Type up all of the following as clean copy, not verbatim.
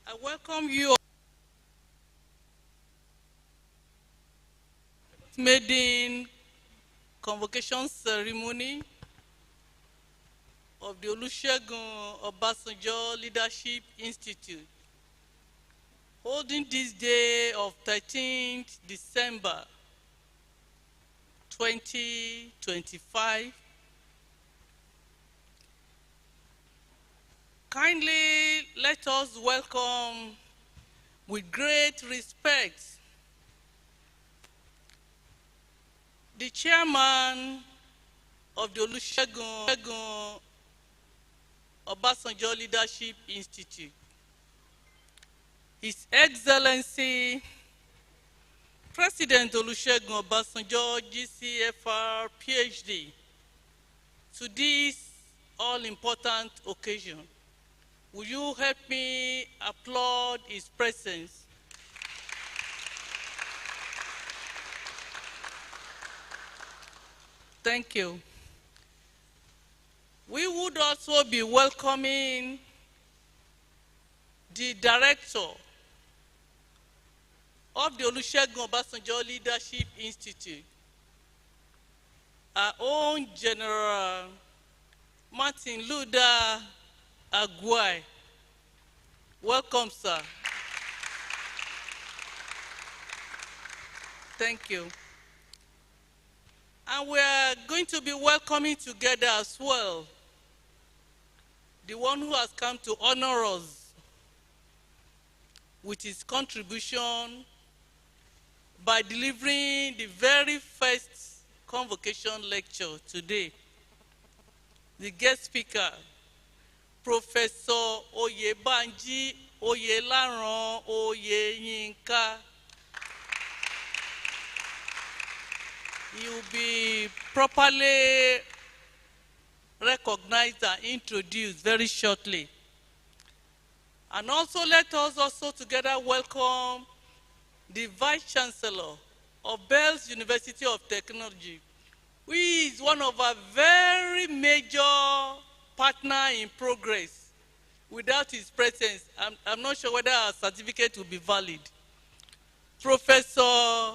I welcome you all to Maiden Convocation ceremony of the Olusegun Obasanjo Leadership Institute, holding this day of 13th December 2025. Kindly let us welcome with great respect the chairman of the Olusegun Obasanjo Leadership Institute, His Excellency President Olusegun Obasanjo GCFR PhD, to this all-important occasion. Will you help me applaud his presence? Thank you. We would also be welcoming the director of the Olusegun Obasanjo Leadership Institute, our own General Martin Luther Agwai. Welcome, sir. Thank you. And we are going to be welcoming together as well the one who has come to honor us with his contribution by delivering the very first convocation lecture today. The guest speaker, Professor Oyebanji Oyelaran Oyeyinka. He will be properly recognized and introduced very shortly. And also let us also together welcome the Vice Chancellor of Bells University of Technology, who is one of our very major partner in progress. Without his presence, I'm not sure whether our certificate will be valid. Professor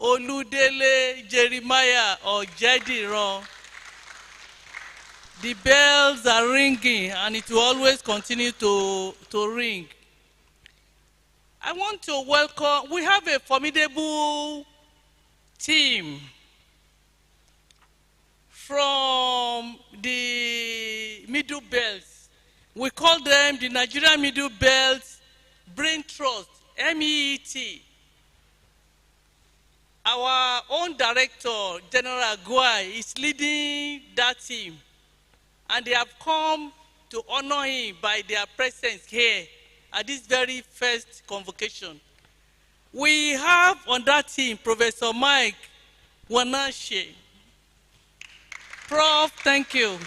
Oludele Jeremiah or Jediron. The bells are ringing and it will always continue to ring. I want to welcome, we have a formidable team from the Middle Belts. We call them the Nigerian Middle Belts Brain Trust, MEET. Our own director, General Agwai, is leading that team. And they have come to honor him by their presence here at this very first convocation. We have on that team Professor Mike Wanashe. Prof, thank you.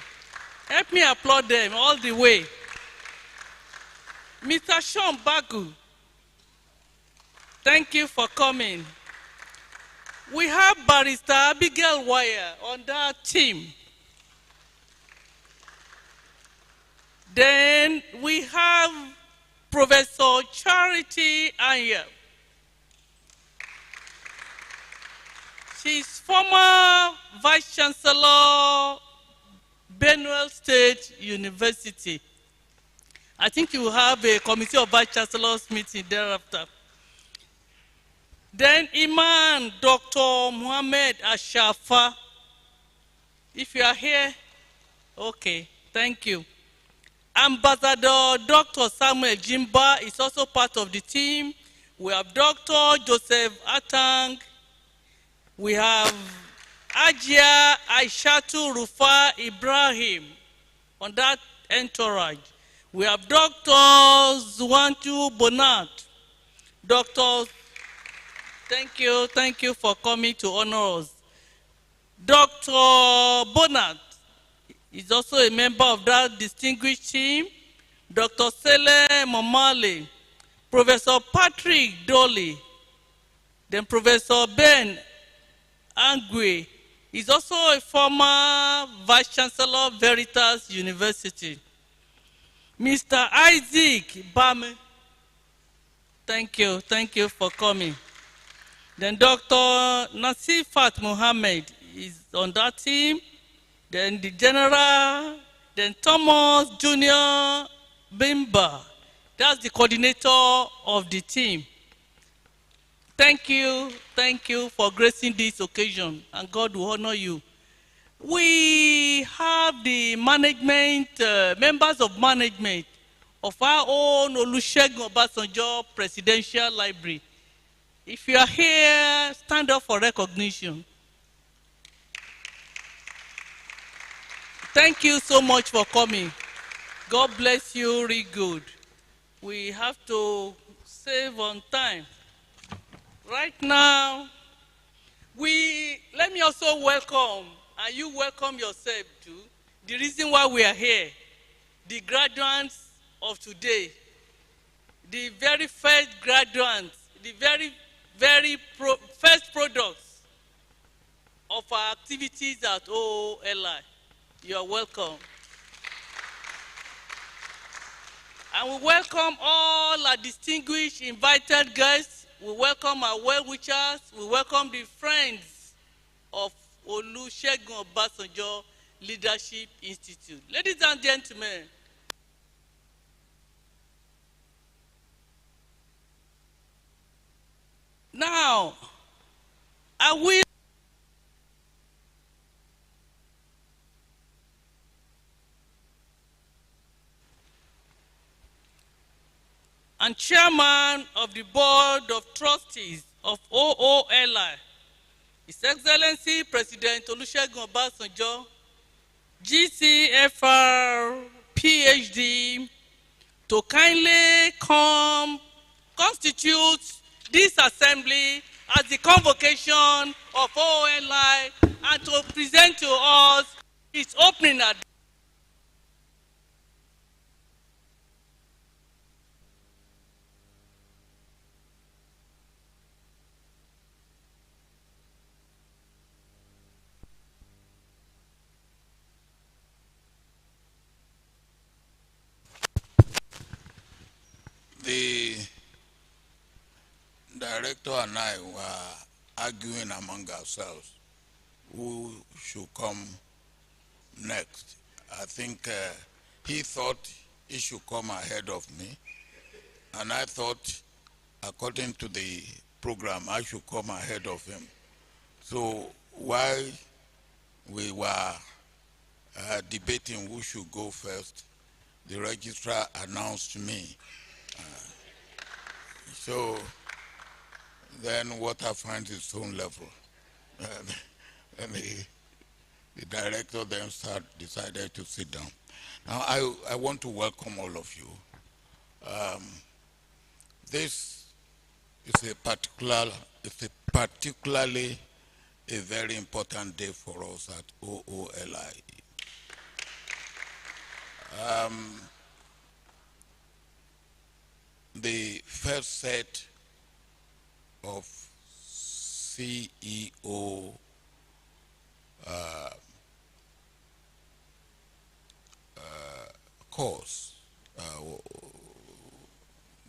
Help me applaud them all the way. Mr. Sean Bagu, thank you for coming. We have Barrister Abigail Wire on that team. Then we have Professor Charity Anya. She's former Vice Chancellor, Benue State University. I think you will have a committee of Vice Chancellors meeting thereafter. Then Imam Dr. Muhammad Ashafa. If you are here, okay, thank you. Ambassador Dr. Samuel Jimba is also part of the team. We have Dr. Joseph Atang. We have Ajia Aishatu Rufa Ibrahim on that entourage. We have Dr. Zwantu Bonat. Dr. Thank you for coming to honor us. Dr. Bonat is also a member of that distinguished team. Dr. Sele Momale, Professor Patrick Dolly, then Professor Ben Angwe is also a former Vice Chancellor of Veritas University. Mr. Isaac Bame, Thank you for coming. Then Dr. Nasifat Mohammed is on that team. Then the general, then Thomas Junior Bimba. That's the coordinator of the team. Thank you for gracing this occasion, and God will honor you. We have the management, members of management of our own Olusegun Obasanjo Presidential Library. If you are here, stand up for recognition. Thank you so much for coming. God bless you, really good. We have to save on time. Right now, let me also welcome, and you welcome yourself too, the reason why we are here, the graduates of today, the very first graduates, the first products of our activities at OOLI. You are welcome. And we welcome all our distinguished invited guests. We welcome our well-wishers. We welcome the friends of Olusegun Obasanjo Leadership Institute. Ladies and gentlemen, now I will and chairman of the board of trustees of OOLI, His Excellency President Olusegun Obasanjo, GCFR, PhD, to kindly constitute this assembly as the convocation of OOLI and to present to us its opening address. The director and I were arguing among ourselves who should come next. I think he thought he should come ahead of me, and I thought, according to the program, I should come ahead of him. So while we were debating who should go first, the registrar announced me. So then water finds its own level. And the director then decided to sit down. Now I want to welcome all of you. This is particularly a very important day for us at OOLI. The first set of CEO course,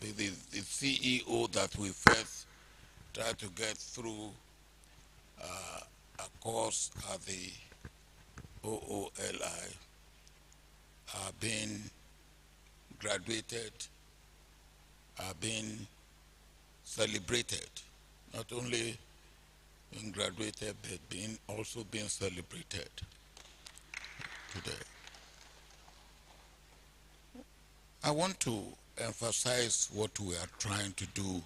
the CEO that we first tried to get through a course at the OOLI are being graduated, are being celebrated, not only being graduated, but also being celebrated today. I want to emphasize what we are trying to do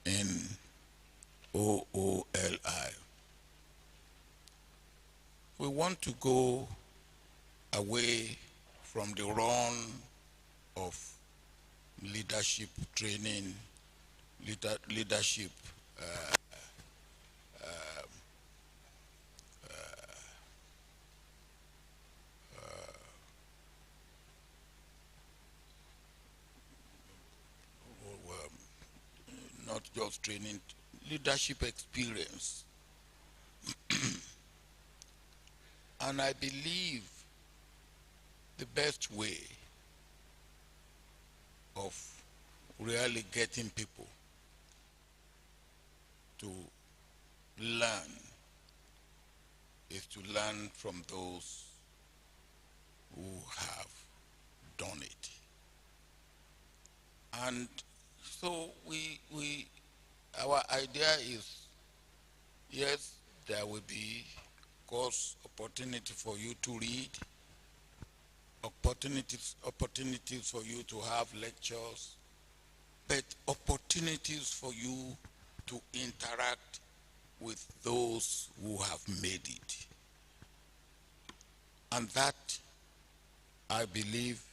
in OOLI. We want to go away from the run of leadership training, leadership not just training, leadership experience. And I believe the best way of really getting people to learn is to learn from those who have done it. And so our idea is, yes, there will be course opportunity for you to read, opportunities for you to have lectures, but opportunities for you to interact with those who have made it. And that, I believe,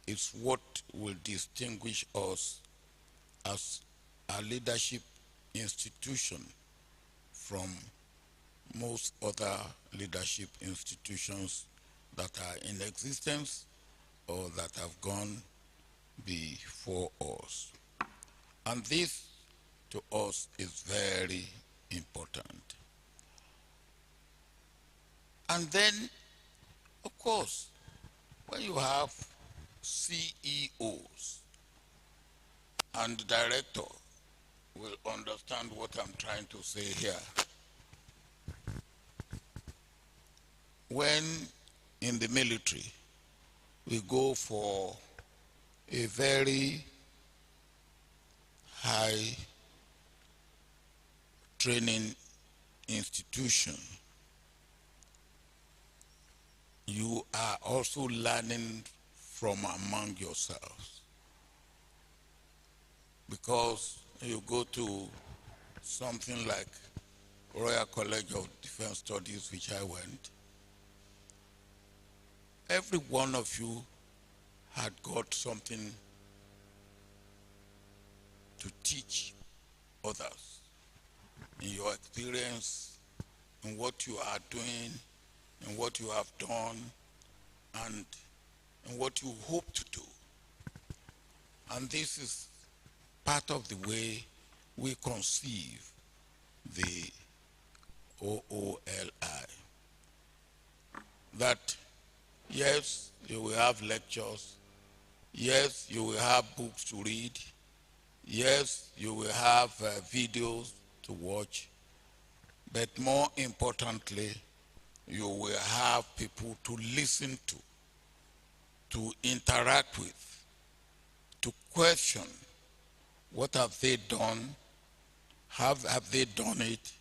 is what will distinguish us as a leadership institution from most other leadership institutions that are in existence or that have gone before us. And this, to us, is very important. And then, of course, when you have CEOs and director will understand what I'm trying to say here. When in the military, we go for a very high training institution, you are also learning from among yourselves. Because you go to something like Royal College of Defense Studies, which I went, every one of you had got something to teach others in your experience, in what you are doing, in what you have done, and in what you hope to do. And this is part of the way we conceive the OOLI. That, yes, you will have lectures, yes, you will have books to read, yes, you will have videos to watch, but more importantly, you will have people to listen to interact with, to question what have they done, how have they done it,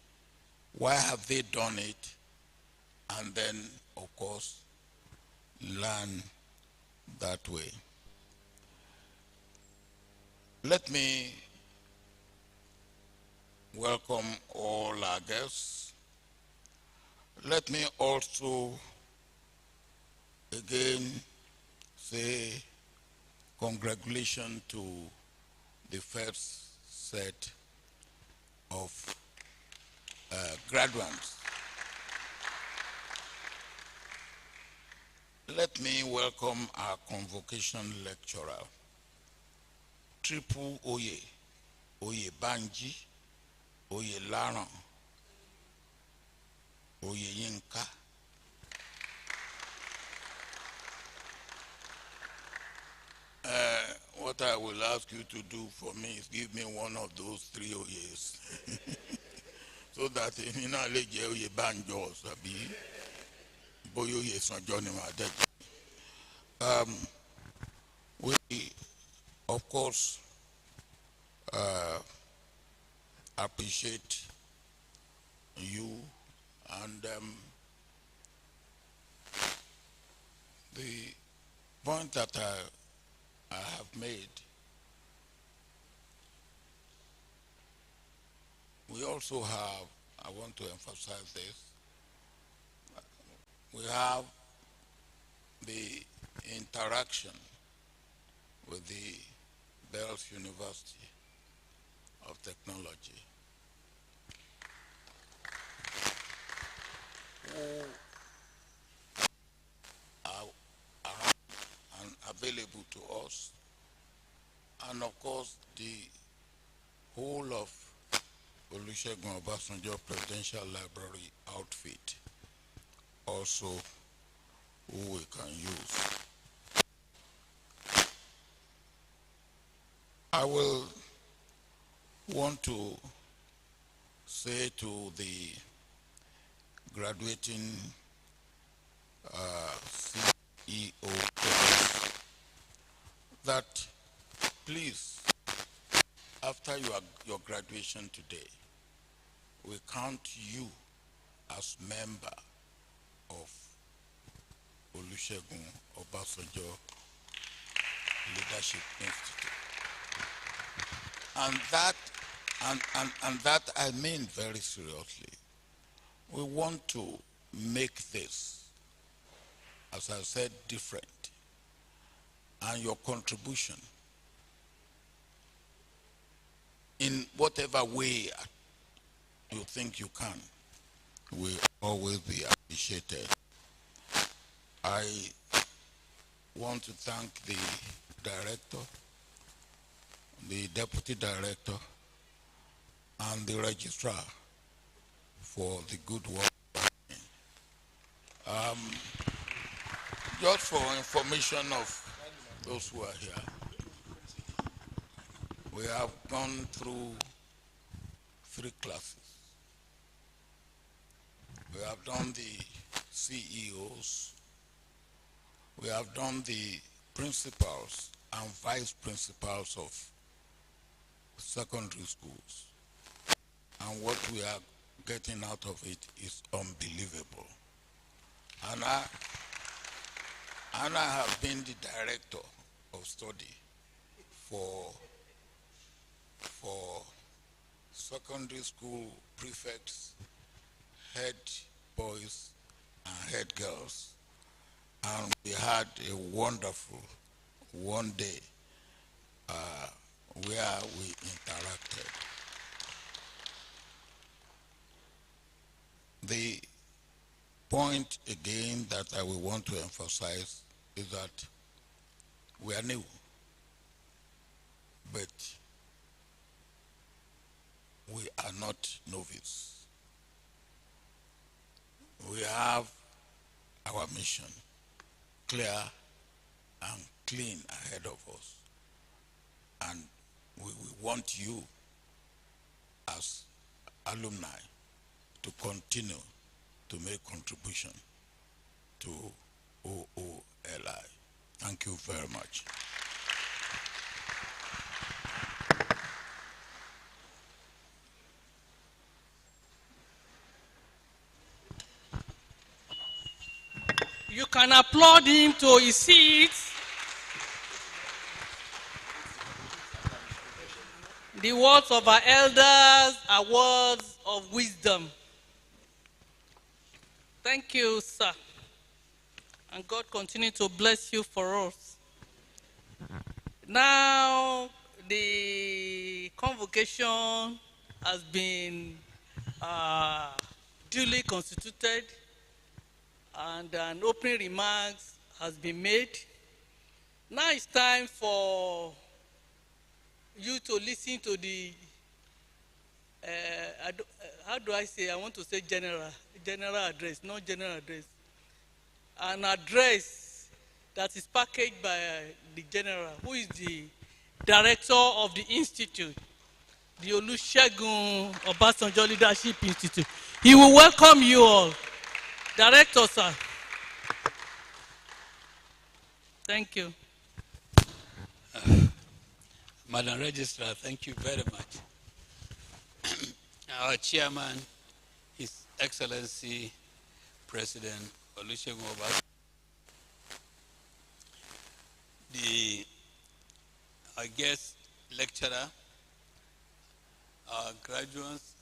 why have they done it, and then, of course, learn that way. Let me welcome all our guests. Let me also again say congratulations to the first set of graduates. Let me welcome our convocation lecturer, Triple Oye, Oye Banji, Oye Laran, Oye Yinka. What I will ask you to do for me is give me one of those three Oyes. So that in Naleje Oye Banjo, Sabi, Boyo Oye Sanjo ni ma de. We, of course, appreciate you, and the point that I have made, we also have, I want to emphasize this, we have the interaction with the Bells University of Technology, who are around and available to us, and of course the whole of Olusegun Obasanjo Presidential Library outfit also who we can use. I will want to say to the graduating CEO that please, after your graduation today, we count you as member of Olusegun Obasanjo Leadership Institute. And that I mean very seriously. We want to make this, as I said, different. And your contribution in whatever way you think you can will always be appreciated. I want to thank the director, the deputy director, and the registrar for the good work. Just for information of those who are here, we have gone through 3 classes. We have done the CEOs, we have done the principals and vice principals of secondary schools. And what we are getting out of it is unbelievable. And I have been the director of study for secondary school prefects, head boys and head girls. And we had a wonderful one day where we interacted. The point again that I will want to emphasize is that we are new, but we are not novice. We have our mission clear and clean ahead of us. And we want you as alumni to continue to make contribution to OOLI. Thank you very much. You can applaud him to his seat. The words of our elders are words of wisdom. Thank you, sir. And God continue to bless you for us. Now, the convocation has been duly constituted, and an opening remarks has been made. Now it's time for you to listen to the, how do I say, I want to say general address, not general address. An address that is packaged by the general, who is the director of the institute, the Olusegun Obasanjo Leadership Institute. He will welcome you all. Director, sir. Thank you. Madam Registrar, thank you very much. Our chairman, His Excellency President Olusegun Obasanjo, our guest lecturer, our graduates,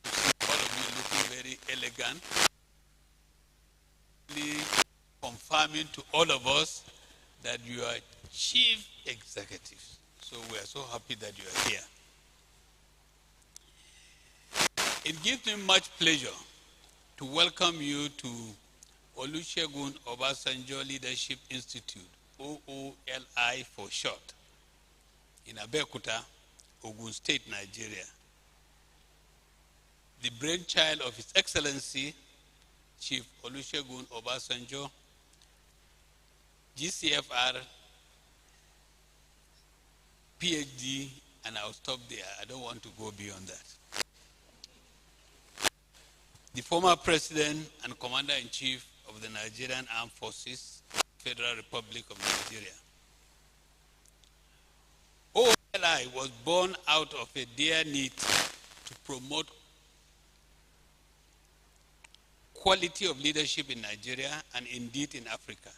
all of you looking very elegant, really confirming to all of us that you are chief executives. So we are so happy that you are here. It gives me much pleasure to welcome you to Olusegun Obasanjo Leadership Institute, OOLI for short, in Abeokuta, Ogun State, Nigeria. The brainchild of His Excellency Chief Olusegun Obasanjo, GCFR, PhD, and I'll stop there. I don't want to go beyond that. The former President and Commander-in-Chief of the Nigerian Armed Forces, Federal Republic of Nigeria. Ooli was born out of a dear need to promote quality of leadership in Nigeria and indeed in Africa.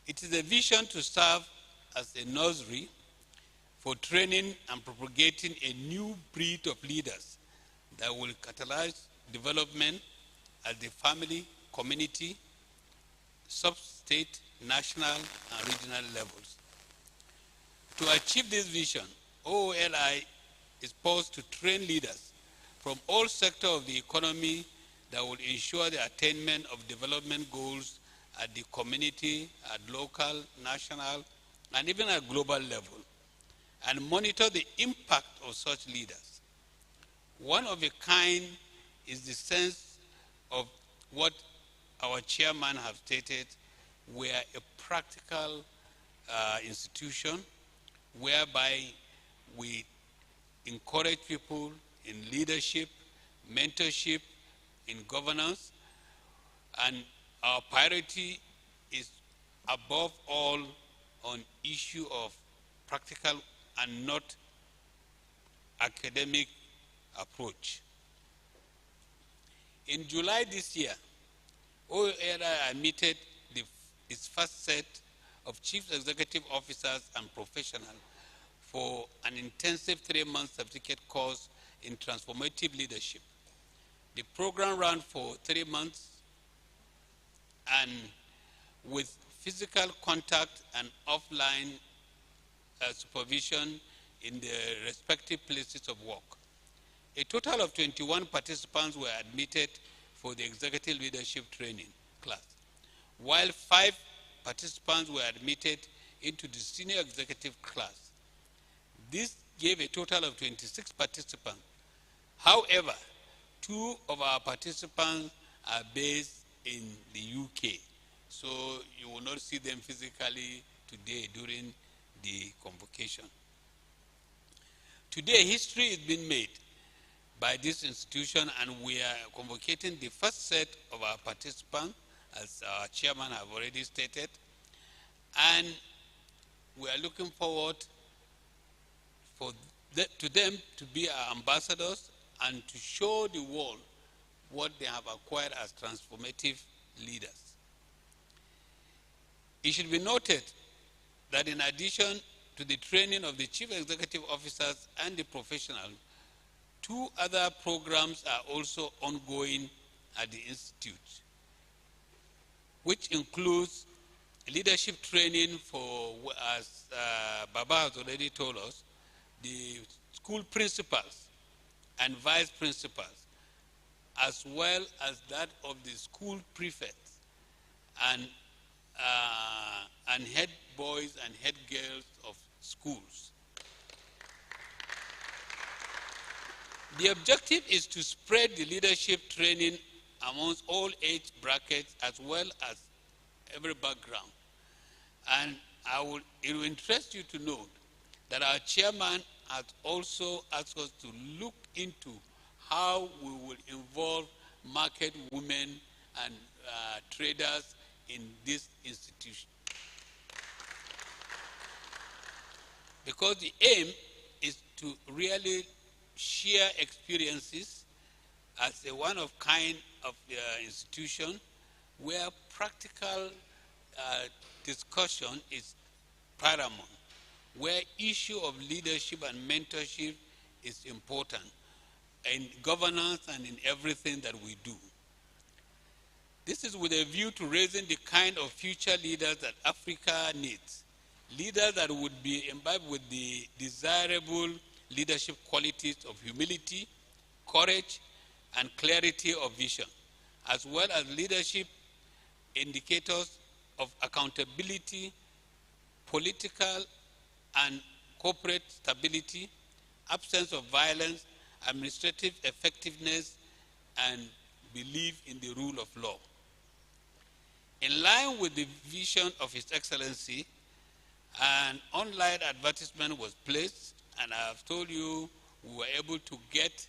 It is a vision to serve as a nursery for training and propagating a new breed of leaders that will catalyze development at the family, community, sub-state, national, and regional levels. To achieve this vision, Ooli is poised to train leaders from all sectors of the economy that will ensure the attainment of development goals at the community, at local, national, and even at global level, and monitor the impact of such leaders. One of a kind is the sense of what our chairman have stated: we are a practical institution whereby we encourage people in leadership, mentorship, in governance, and our priority is above all on issue of practical and not academic approach. In July this year, Ooli admitted its first set of chief executive officers and professionals for an intensive 3-month certificate course in transformative leadership. The program ran for 3 months and with physical contact and offline supervision in the respective places of work. A total of 21 participants were admitted for the executive leadership training class, while 5 participants were admitted into the senior executive class. This gave a total of 26 participants. However, 2 of our participants are based in the UK, so you will not see them physically today during the convocation. Today, history is being made by this institution, and we are convocating the first set of our participants, as our chairman have already stated, and we are looking forward to them to be our ambassadors and to show the world what they have acquired as transformative leaders. It should be noted that in addition to the training of the chief executive officers and the professionals, 2 other programs are also ongoing at the Institute, which includes leadership training for, as Baba has already told us, the school principals and vice principals, as well as that of the school prefects and head boys and head girls of schools. The objective is to spread the leadership training amongst all age brackets as well as every background. And it will interest you to note that our chairman has also asked us to look into how we will involve market women and traders in this institution. Because the aim is to really share experiences as a one-of-kind of institution where practical discussion is paramount, where issue of leadership and mentorship is important in governance and in everything that we do. This is with a view to raising the kind of future leaders that Africa needs, leaders that would be imbibed with the desirable leadership qualities of humility, courage, and clarity of vision, as well as leadership indicators of accountability, political and corporate stability, absence of violence, administrative effectiveness, and belief in the rule of law. In line with the vision of His Excellency, An online advertisement was placed, and I have told you we were able to get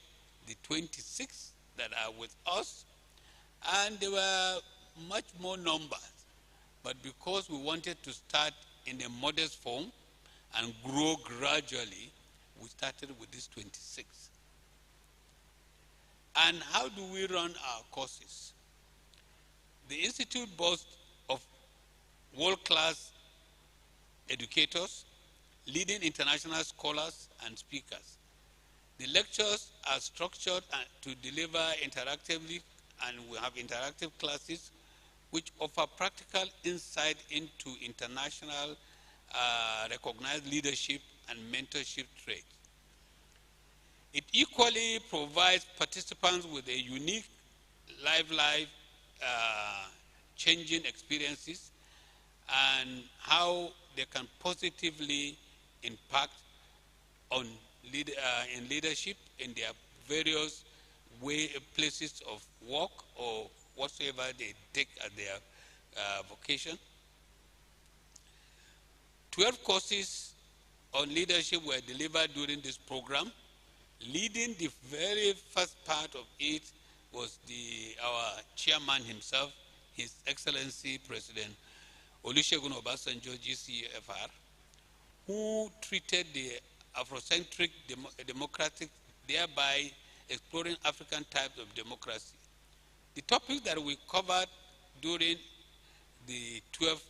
the 26 that are with us, and there were much more numbers. But because we wanted to start in a modest form and grow gradually, we started with this 26. And how do we run our courses? The Institute boasts of world-class educators, leading international scholars and speakers. The lectures are structured to deliver interactively, and we have interactive classes which offer practical insight into international recognized leadership and mentorship traits. It equally provides participants with a unique live changing experiences and how they can positively impact on in leadership in their various places of work or whatsoever they take as their vocation. 12 courses on leadership were delivered during this program. Leading the very first part of it was our chairman himself, His Excellency President Olusegun Obasanjo, GCFR, who treated the Afrocentric democratic, thereby exploring African types of democracy. The topic that we covered during the 12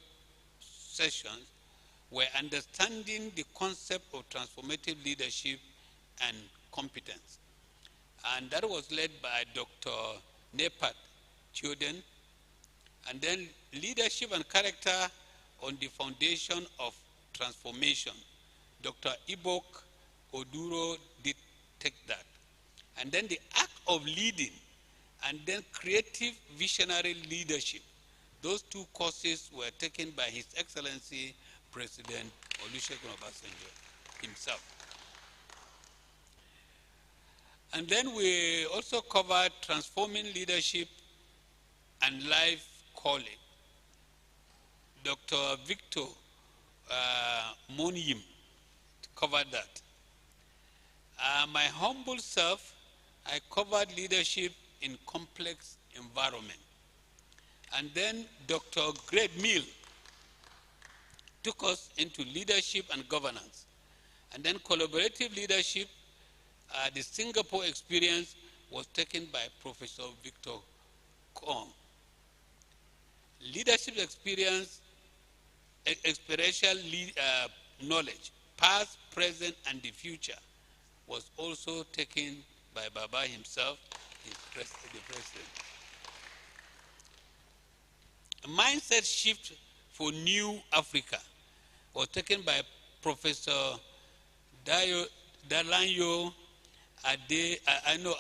sessions were understanding the concept of transformative leadership and competence. And that was led by Dr. Nepat Chioden. And then leadership and character on the foundation of transformation. Dr. Ibok Oduro did take that. And then the act of leading, and then creative visionary leadership. Those two courses were taken by His Excellency President Olusegun Obasanjo himself. And then we also covered transforming leadership and life calling. Dr. Victor Monyim covered that. My humble self, I covered leadership in complex environment. And then Dr. Greg Mill took us into leadership and governance. And then collaborative leadership, the Singapore experience was taken by Professor Victor Kong. Leadership experience, experiential knowledge, past, present, and the future, was also taken by Baba himself, the president. A mindset shift for New Africa was taken by Professor Dalanyo Adedevo.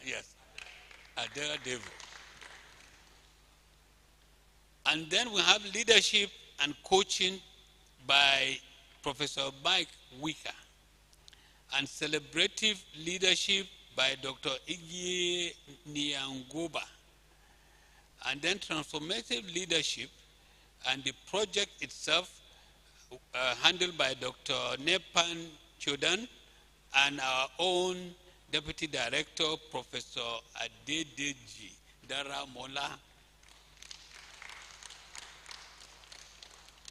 Yes, Adedevo. And then we have leadership and coaching by Professor Mike Wicker, and celebrative leadership by Dr. Iggy Nyangoba, and then transformative leadership and the project itself handled by Dr. Nepan Chodan and our own Deputy Director, Professor Adedeji Daramola.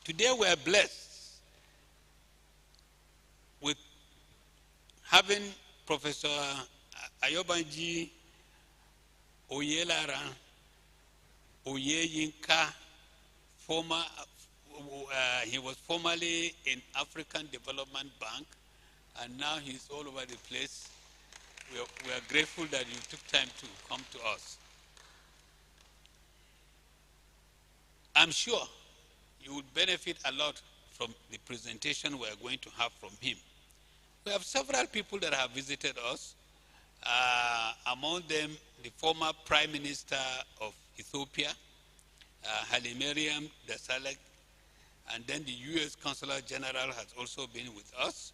Today we are blessed with having Professor Ayobanji Oyelara Oyeyinka, he was formerly in African Development Bank, and now he's all over the place. We are grateful that you took time to come to us. I'm sure you would benefit a lot from the presentation we are going to have from him. We have several people that have visited us, among them the former Prime Minister of Ethiopia, Hailemariam Desalegn, and then the U.S. Consular General has also been with us.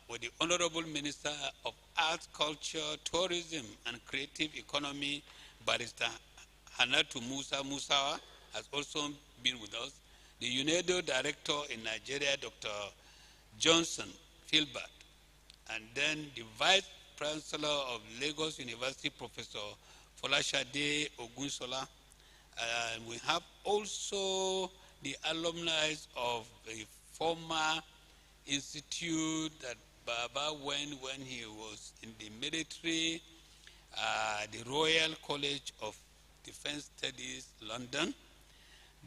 with the Honorable Minister of Arts, Culture, Tourism, and Creative Economy, Barrister Hanatu Musa Musawa, has also been with us. The UNEDO Director in Nigeria, Dr. Johnson Filbert, and then the Vice Chancellor of Lagos University, Professor Folashade Ogunsola. We have also the alumni of the former institute that Baba went when he was in the military, the Royal College of Defense Studies, London.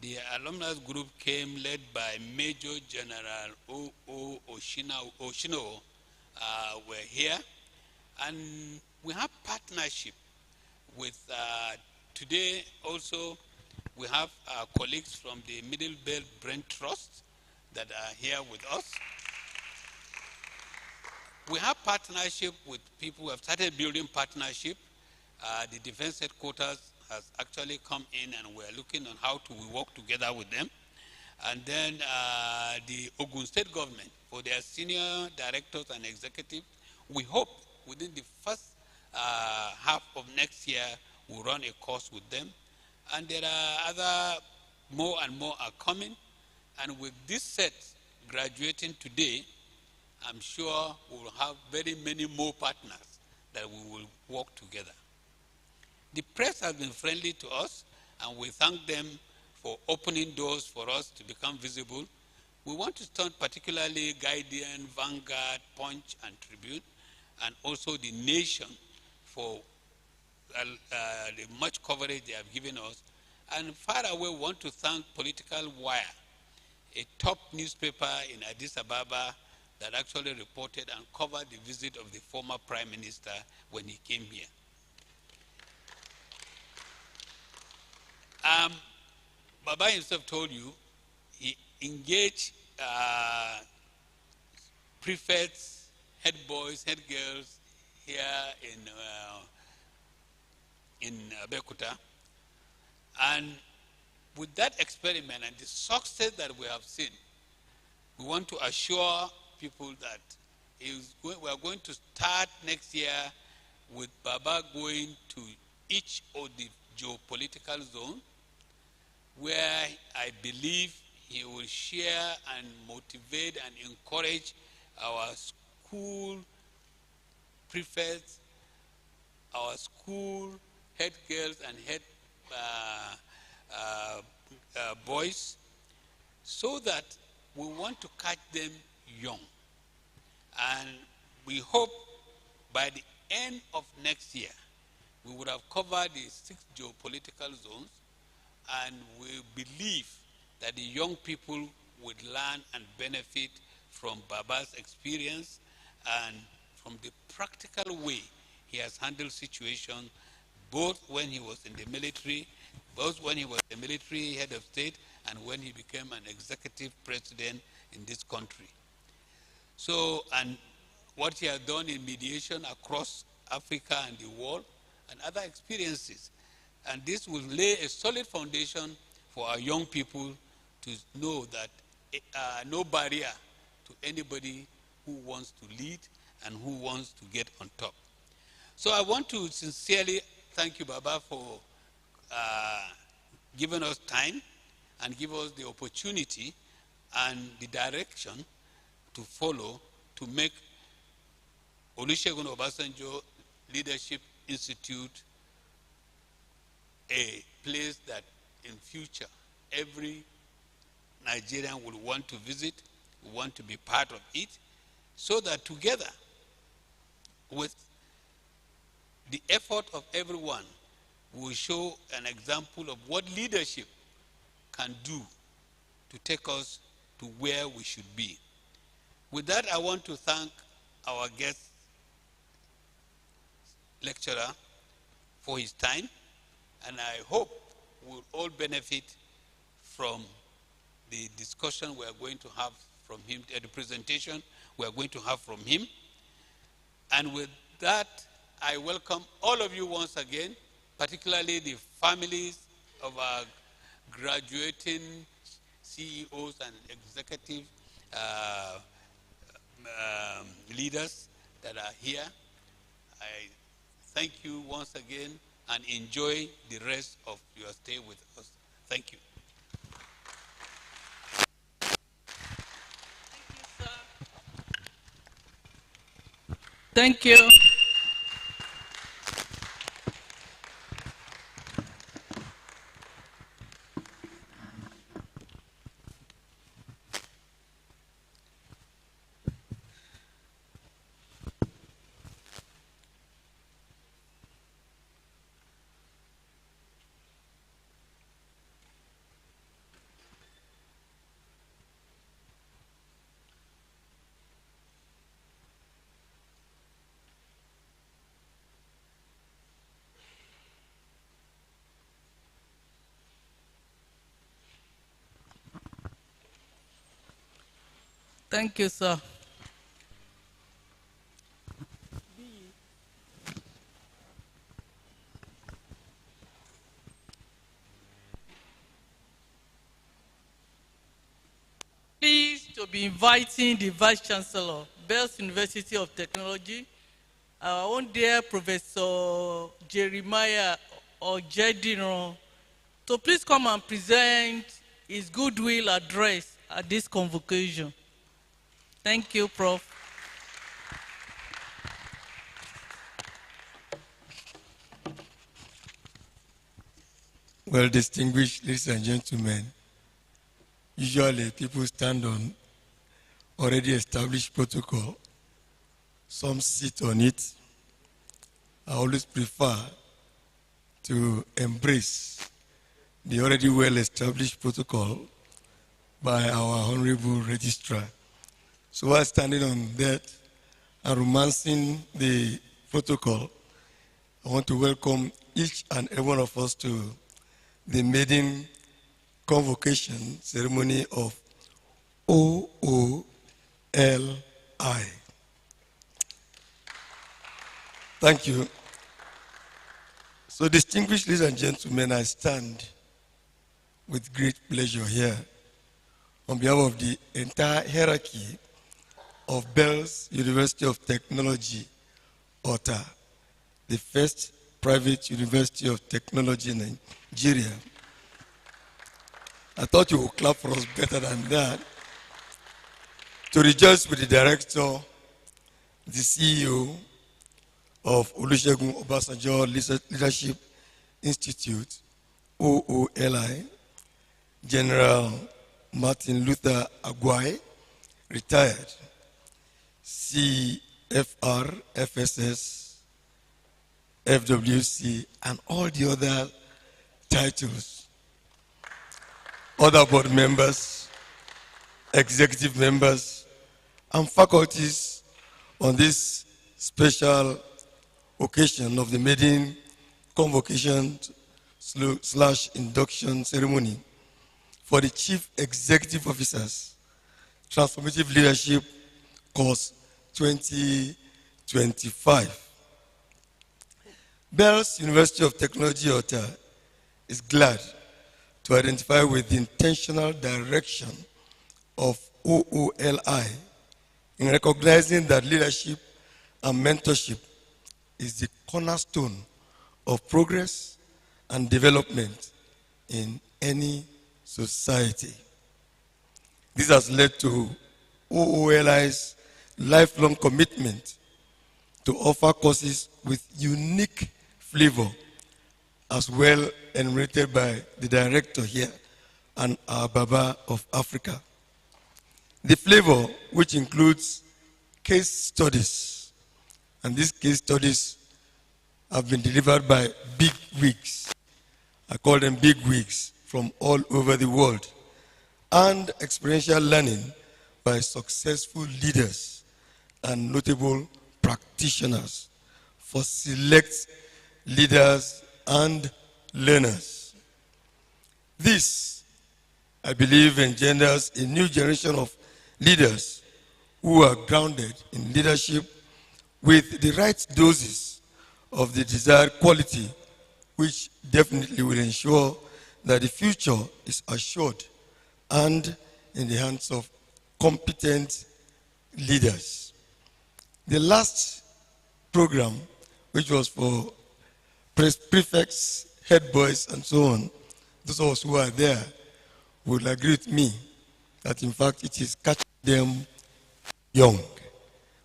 The alumnus group came led by Major General O.O. Oshino, were here. And we have partnership with, today also, we have our colleagues from the Middle Belt Brain Trust that are here with us. We have partnership with people who have started building partnership. The Defense Headquarters has actually come in and we're looking on how to work together with them. And then the Ogun State government, for their senior directors and executives, we hope within the first half of next year, we'll run a course with them. And there are other, more and more are coming. And with this set graduating today, I'm sure we'll have very many more partners that we will work together. The press has been friendly to us, and we thank them for opening doors for us to become visible. We want to thank particularly Guardian, Vanguard, Punch, and Tribune, and also the Nation for the much coverage they have given us. And far away, we want to thank Political Wire, a top newspaper in Addis Ababa that actually reported and covered the visit of the former Prime Minister when he came here. Baba himself told you he engaged prefects, head boys, head girls here in Abeokuta. And with that experiment and the success that we have seen, we want to assure people that we are going to start next year with Baba going to each of the geopolitical zone, where I believe he will share and motivate and encourage our school prefects, our school head girls and head boys, so that we want to catch them young. And we hope by the end of next year, we would have covered the 6 geopolitical zones, and we believe that the young people would learn and benefit from Baba's experience and from the practical way he has handled situations, both when he was in the military, both when he was the military head of state, and when he became an executive president in this country. So, and what he has done in mediation across Africa and the world, and other experiences. And this will lay a solid foundation for our young people to know that no barrier to anybody who wants to lead and who wants to get on top. So I want to sincerely thank you, Baba, for giving us time and give us the opportunity and the direction to follow to make Olusegun Obasanjo Leadership Institute a place that in future every Nigerian will want to visit, want to be part of it, so that together with the effort of everyone, we will show an example of what leadership can do to take us to where we should be. With that, I want to thank our guest lecturer for his time, and I hope we'll all benefit from the discussion we are going to have from him, the presentation we are going to have from him. And with that, I welcome all of you once again, particularly the families of our graduating CEOs and executive leaders that are here. I thank you once again and enjoy the rest of your stay with us. Thank you. Thank you. Thank you, sir. Pleased to be inviting the Vice Chancellor, Bells University of Technology, our own dear Professor Jeremiah Ojedinron, to please come and present his goodwill address at this convocation. Thank you, Prof. Well, distinguished ladies and gentlemen, usually people stand on already established protocol. Some sit on it. I always prefer to embrace the already well-established protocol by our Honorable Registrar. So while standing on that and romancing the protocol, I want to welcome each and every one of us to the maiden convocation ceremony of OOLI. Thank you. So distinguished ladies and gentlemen, I stand with great pleasure here on behalf of the entire hierarchy of Bells University of Technology, OTA, the first private university of technology in Nigeria. I thought you would clap for us better than that. To rejoice with the director, the CEO of Olusegun Obasanjo Leadership Institute, OOLI, General Martin Luther Agwai, retired, CFR, FSS, FWC, and all the other titles. Other board members, executive members, and faculties on this special occasion of the maiden convocation / induction ceremony for the Chief Executive Officers, Transformative Leadership Course 2025. Bells University of Technology, OTA, is glad to identify with the intentional direction of OOLI in recognizing that leadership and mentorship is the cornerstone of progress and development in any society. This has led to OOLI's lifelong commitment to offer courses with unique flavor, as well enumerated by the director here and our Baba of Africa. The flavor, which includes case studies, and these case studies have been delivered by big wigs. I call them big wigs from all over the world, and experiential learning by successful leaders and notable practitioners for select leaders and learners. This, I believe, engenders a new generation of leaders who are grounded in leadership with the right doses of the desired quality, which definitely will ensure that the future is assured and in the hands of competent leaders. The last program, which was for prefects, head boys, and so on, those of us who are there will agree with me that in fact it is catching them young.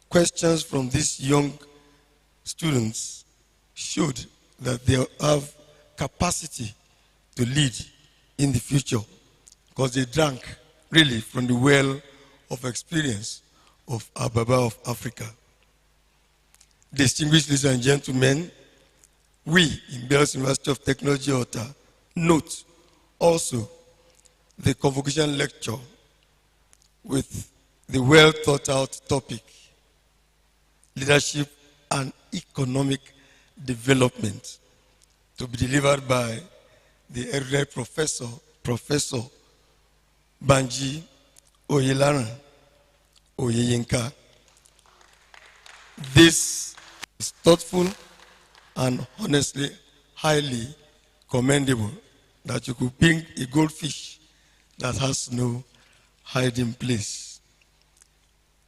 Questions from these young students showed that they have capacity to lead in the future because they drank really from the well of experience of our Baba of Africa. Distinguished ladies and gentlemen, we in Bells University of Technology, Ota, note also the convocation lecture with the well thought out topic, leadership and economic development, to be delivered by the erudite Professor Banji Oyelaran Oyeyinka. This is thoughtful and honestly highly commendable that you could bring a goldfish that has no hiding place.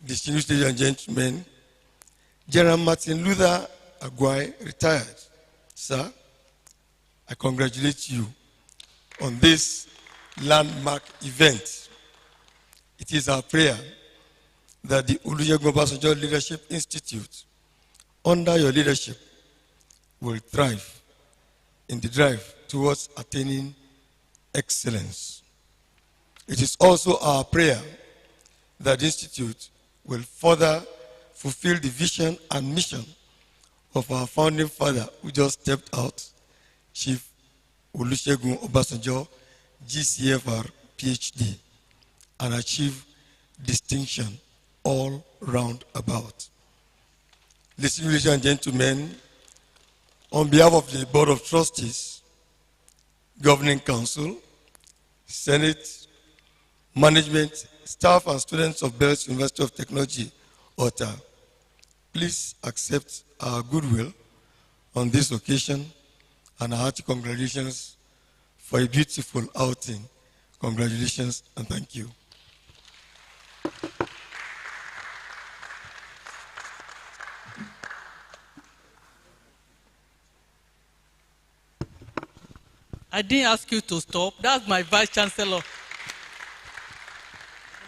Distinguished ladies and gentlemen, General Martin Luther Agwai retired. Sir, I congratulate you on this landmark event. It is our prayer that the Olusegun Obasanjo Leadership Institute, under your leadership, will thrive in the drive towards attaining excellence. It is also our prayer that the Institute will further fulfill the vision and mission of our founding father who just stepped out, Chief Olusegun Obasanjo, GCFR, PhD, and achieve distinction all round about. Ladies and gentlemen, on behalf of the Board of Trustees, Governing Council, Senate, management, staff, and students of Bells University of Technology, Ota, please accept our goodwill on this occasion and our hearty congratulations for a beautiful outing. Congratulations and thank you. I didn't ask you to stop. That's my Vice Chancellor.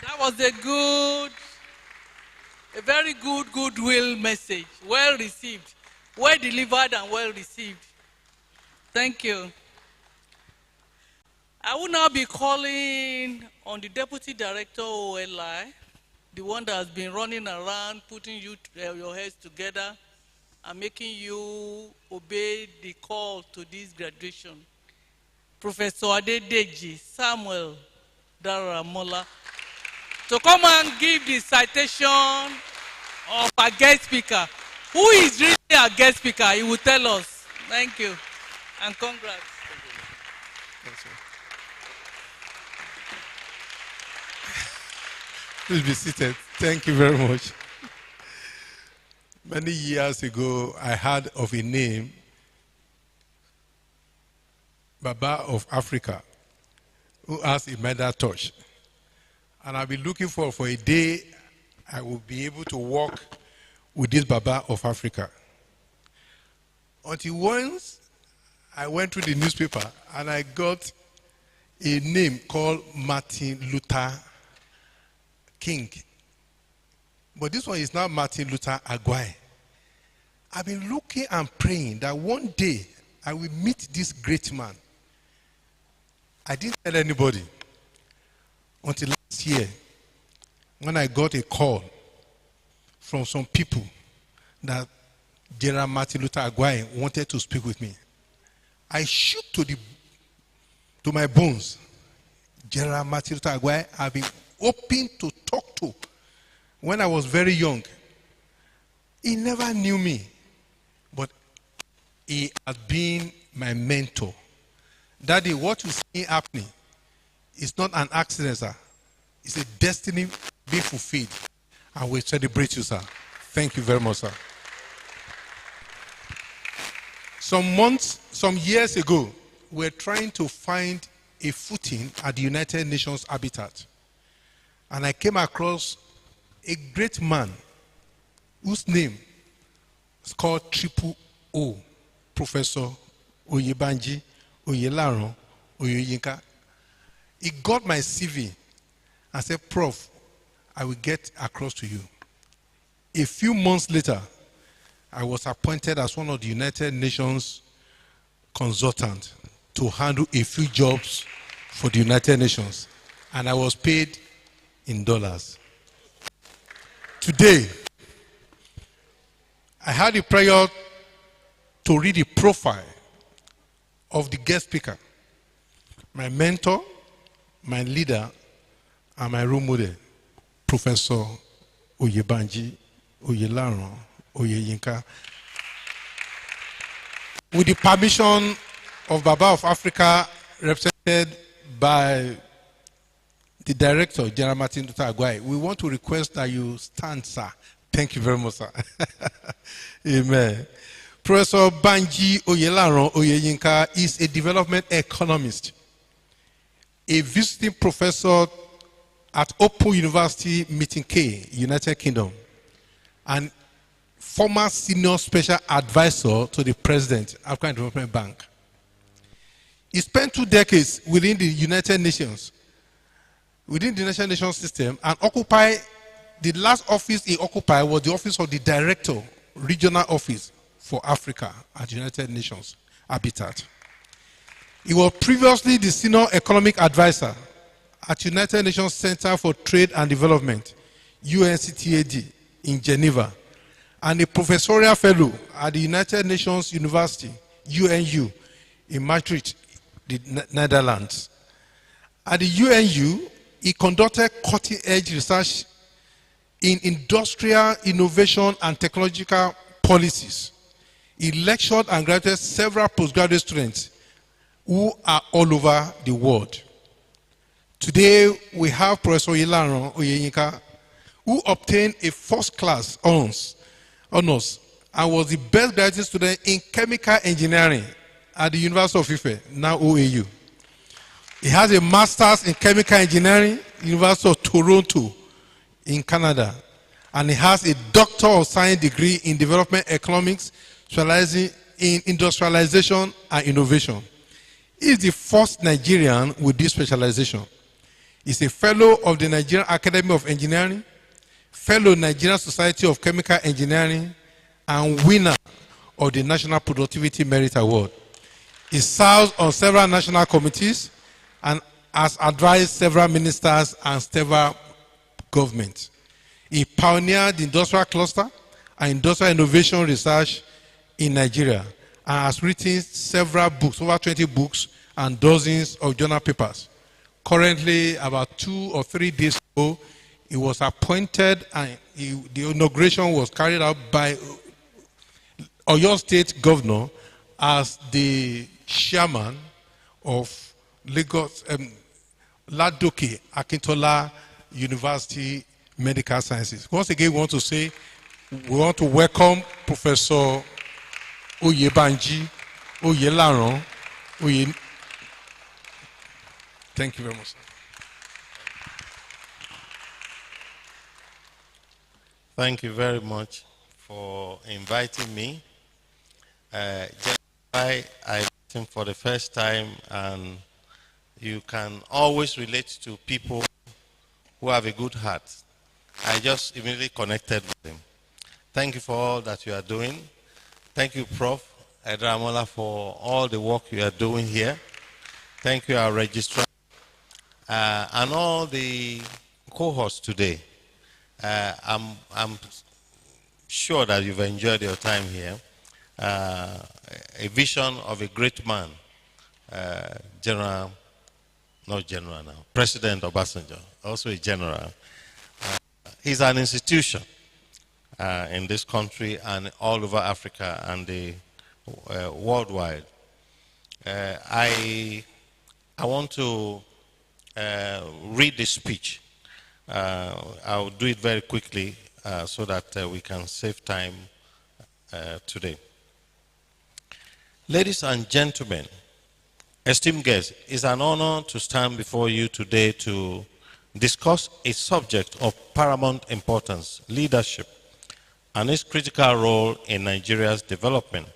That was a very good goodwill message. Well received, well delivered and well received. Thank you. I will now be calling on the Deputy Director Ooli, the one that has been running around, putting your heads together and making you obey the call to this graduation. Professor Adedeji Samuel Daramola, to come and give the citation of our guest speaker. Who is really our guest speaker? He will tell us. Thank you. And congrats. Thanks, please be seated. Thank you very much. Many years ago, I heard of a name, Baba of Africa, who has a metal touch. And I've been looking for a day I will be able to walk with this Baba of Africa. Until once, I went through the newspaper and I got a name called Martin Luther King. But this one is now Martin Luther Agwai. I've been looking and praying that one day I will meet this great man. I didn't tell anybody until last year when I got a call from some people that General Martin Luther Agwai wanted to speak with me. I shook to my bones. General Martin Luther Agwai, I've been open to talk to when I was very young. He never knew me, but he has been my mentor. Daddy, what you see happening is not an accident, sir. It's a destiny being fulfilled. And we celebrate you, sir. Thank you very much, sir. Some years ago, we were trying to find a footing at the United Nations Habitat. And I came across a great man whose name is called Triple O, Professor Oyebanji Oyelaron Oyeyinka. He got my CV and said, Prof, I will get across to you. A few months later, I was appointed as one of the United Nations consultants to handle a few jobs for the United Nations. And I was paid in dollars. Today, I had the prayer to read the profile of the guest speaker, my mentor, my leader, and my role model, Professor Oyebanji Oyelaron Oyeyinka. With the permission of Baba of Africa, represented by the Director, General Martin Luther Aguayi, we want to request that you stand, sir. Thank you very much, sir. Amen. Professor Banji Oyelaron Oyeyinka is a development economist, a visiting professor at Open University, Meeting K, United Kingdom, and former senior special advisor to the President, African Development Bank. He spent 2 decades within the United Nations, within the United Nations system, and occupied, the last office he occupied was the office of the Director, Regional Office for Africa at United Nations Habitat. He was previously the Senior Economic Advisor at United Nations Center for Trade and Development, UNCTAD, in Geneva, and a professorial fellow at the United Nations University, UNU, in Maastricht, the Netherlands. At the UNU, he conducted cutting-edge research in industrial innovation and technological policies. He lectured and graduated several postgraduate students who are all over the world. Today, we have Professor Oyelaron Oyeyinka, who obtained a first-class honors and was the best graduate student in chemical engineering at the University of Ife, now OAU. He has a master's in chemical engineering, University of Toronto in Canada, and he has a Doctor of Science degree in development economics, specializing in industrialization and innovation. He is the first Nigerian with this specialization. He's a fellow of the Nigerian Academy of Engineering, fellow Nigerian Society of Chemical Engineering, and winner of the National Productivity Merit Award. He serves on several national committees and has advised several ministers and several governments. He pioneered the industrial cluster and industrial innovation research in Nigeria and has written several books, over 20 books, and dozens of journal papers. Currently, about 2 or 3 days ago, he was appointed and the inauguration was carried out by Oyo State Governor as the chairman of Lagos Ladoke Akintola University Medical Sciences. Once again, we want to say, we want to welcome Professor Oyebanji Oyelaron Oyeyinka. Thank you very much. Thank you very much for inviting me. I met him for the first time, and you can always relate to people who have a good heart. I just immediately connected with him. Thank you for all that you are doing. Thank you, Prof. Edramola, for all the work you are doing here. Thank you, our registrar, and all the cohorts today. I'm sure that you've enjoyed your time here. A vision of a great man, President Obasanjo, also a general. He's an institution in this country and all over Africa and the worldwide. I want to read the speech. I'll do it very quickly so that we can save time today. Ladies and gentlemen, esteemed guests, it's an honor to stand before you today to discuss a subject of paramount importance, leadership, and its critical role in Nigeria's development.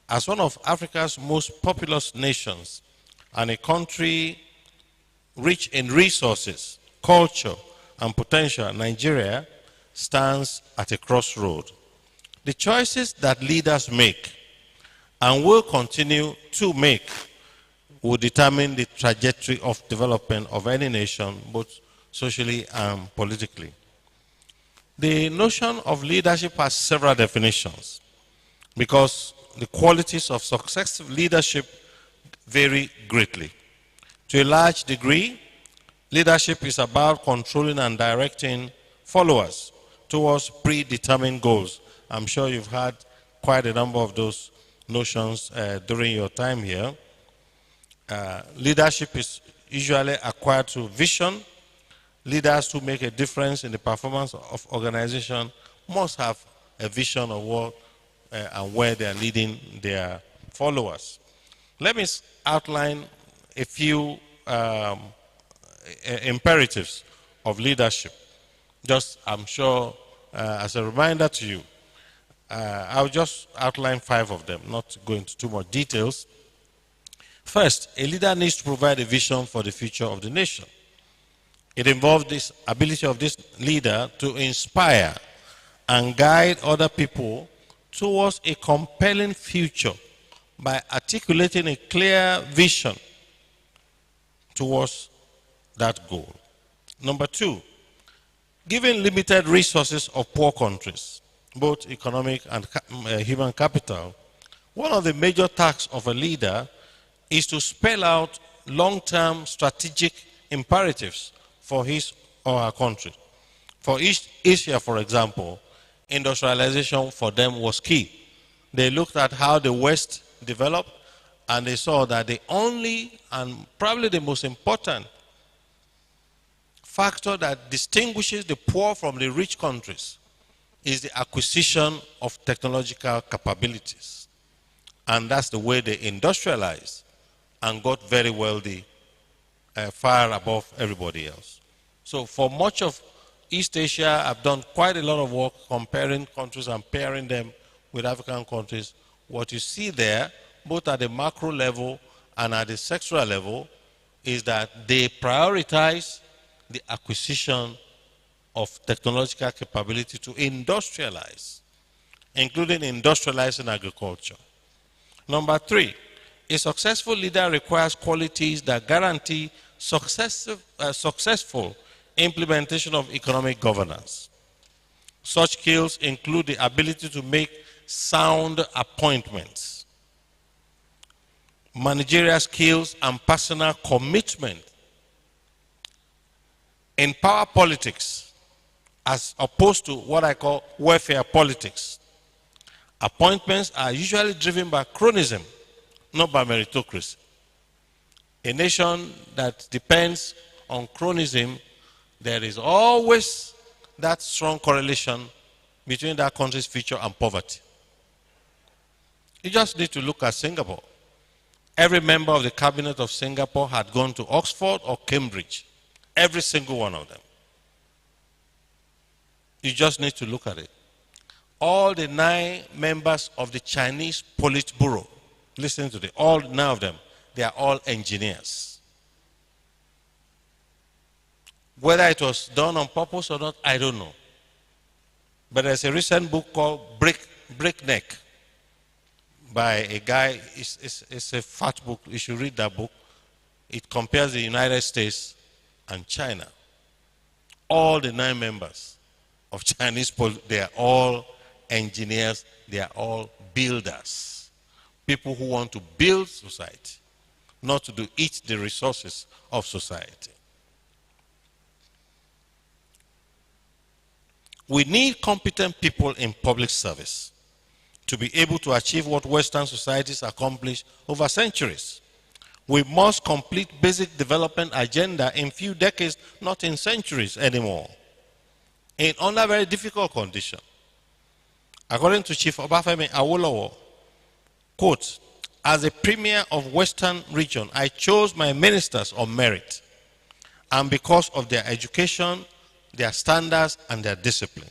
As one of Africa's most populous nations and a country rich in resources, culture, and potential, Nigeria stands at a crossroad. The choices that leaders make and will continue to make will determine the trajectory of development of any nation, both socially and politically. The notion of leadership has several definitions because the qualities of successful leadership vary greatly. To a large degree, leadership is about controlling and directing followers towards predetermined goals. I'm sure you've had quite a number of those notions during your time here. Leadership is usually acquired through vision. Leaders who make a difference in the performance of organization must have a vision of what and where they are leading their followers. Let me outline a few imperatives of leadership. Just, I'm sure, as a reminder to you, I'll just outline 5 of them, not go into too much details. First, a leader needs to provide a vision for the future of the nation. It involves this ability of this leader to inspire and guide other people towards a compelling future by articulating a clear vision towards that goal. Number 2, given limited resources of poor countries, both economic and human capital, one of the major tasks of a leader is to spell out long-term strategic imperatives for his or her country. For East Asia, for example, industrialization for them was key. They looked at how the West developed and they saw that the only and probably the most important factor that distinguishes the poor from the rich countries is the acquisition of technological capabilities. And that's the way they industrialized and got very wealthy, far above everybody else. So for much of East Asia, I've done quite a lot of work comparing countries and pairing them with African countries. What you see there, both at the macro level and at the sectoral level, is that they prioritize the acquisition of technological capability to industrialize, including industrializing agriculture. Number 3, a successful leader requires qualities that guarantee successful implementation of economic governance. Such skills include the ability to make sound appointments, managerial skills, and personal commitment. In power politics, as opposed to what I call welfare politics, appointments are usually driven by chronism, not by meritocracy. A nation that depends on chronism, there is always that strong correlation between that country's future and poverty. You just need to look at Singapore. Every member of the cabinet of Singapore had gone to Oxford or Cambridge. Every single one of them. You just need to look at it. All the 9 members of the Chinese Politburo, listen to all 9 of them, they are all engineers. Whether it was done on purpose or not, I don't know. But there's a recent book called Breakneck by a guy, it's a fat book, you should read that book. It compares the United States and China. All the 9 members of Chinese Politburo, they are all engineers, they are all builders. People who want to build society, not to eat the resources of society. We need competent people in public service to be able to achieve what Western societies accomplished over centuries. We must complete basic development agenda in few decades, not in centuries anymore, in under very difficult conditions. According to Chief Obafemi Awolowo, quote, as a premier of Western region, I chose my ministers on merit and because of their education, their standards, and their discipline.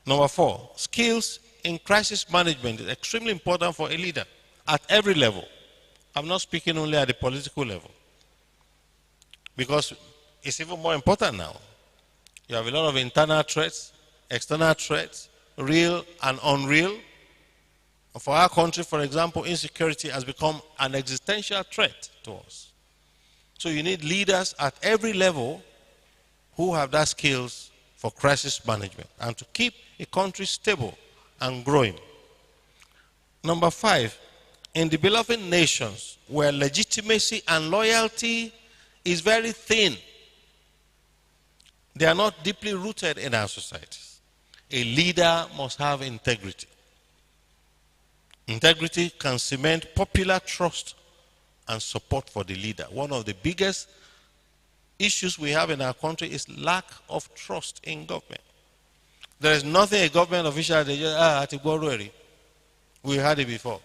Number 4, skills in crisis management is extremely important for a leader at every level. I'm not speaking only at the political level, because it's even more important now. You have a lot of internal threats, external threats, real and unreal. For our country, for example, insecurity has become an existential threat to us. So you need leaders at every level who have that skills for crisis management and to keep a country stable and growing. Number 5, in developing nations where legitimacy and loyalty is very thin, they are not deeply rooted in our societies. A leader must have integrity. Integrity can cement popular trust and support for the leader. One of the biggest issues we have in our country is lack of trust in government. There is nothing a government official, they just, we had it before.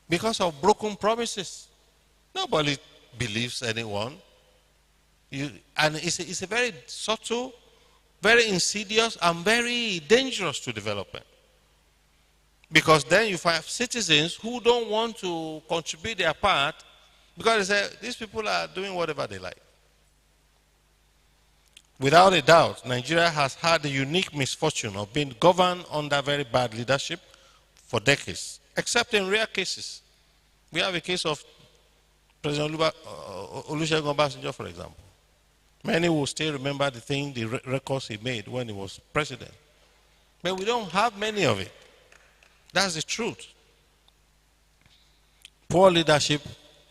Because of broken promises. Nobody believes anyone. And it's a very subtle, very insidious, and very dangerous to development. Because then you find citizens who don't want to contribute their part because they say, these people are doing whatever they like. Without a doubt, Nigeria has had the unique misfortune of being governed under very bad leadership for decades, except in rare cases. We have a case of President Olusegun Obasanjo, for example. Many will still remember the records he made when he was president. But we don't have many of it. That's the truth. Poor leadership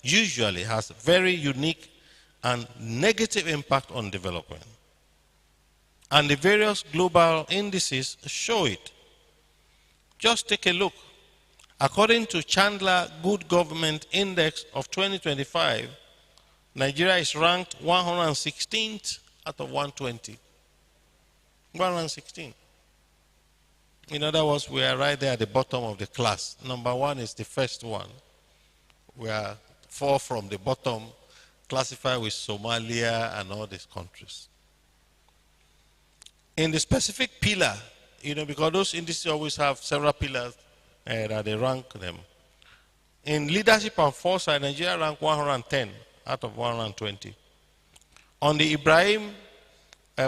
usually has very unique and negative impact on development. And the various global indices show it. Just take a look. According to Chandler Good Government Index of 2025, Nigeria is ranked 116th out of 120. 116. In other words, we are right there at the bottom of the class. Number 1 is the first one. We are 4 from the bottom, classified with Somalia and all these countries. In the specific pillar, because those indices always have several pillars that they rank them. In leadership and foresight, Nigeria ranked 110 out of 120. On the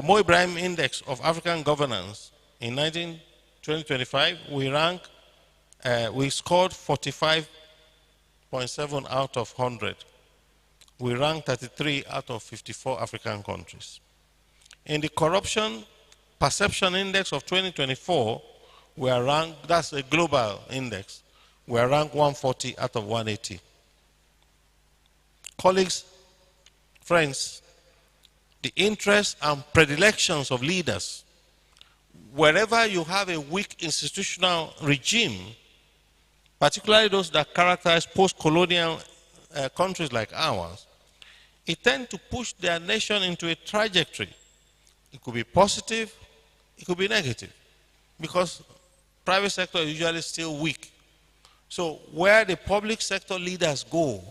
Mo Ibrahim Index of African Governance in 2025, we scored 45.7 out of 100. We ranked 33 out of 54 African countries. In the Corruption Perception Index of 2024, we are ranked, that's a global index, we are ranked 140 out of 180. Colleagues, friends, the interests and predilections of leaders, wherever you have a weak institutional regime, particularly those that characterize post-colonial countries like ours, it tends to push their nation into a trajectory. It could be positive, it could be negative, because private sector is usually still weak. So where the public sector leaders go,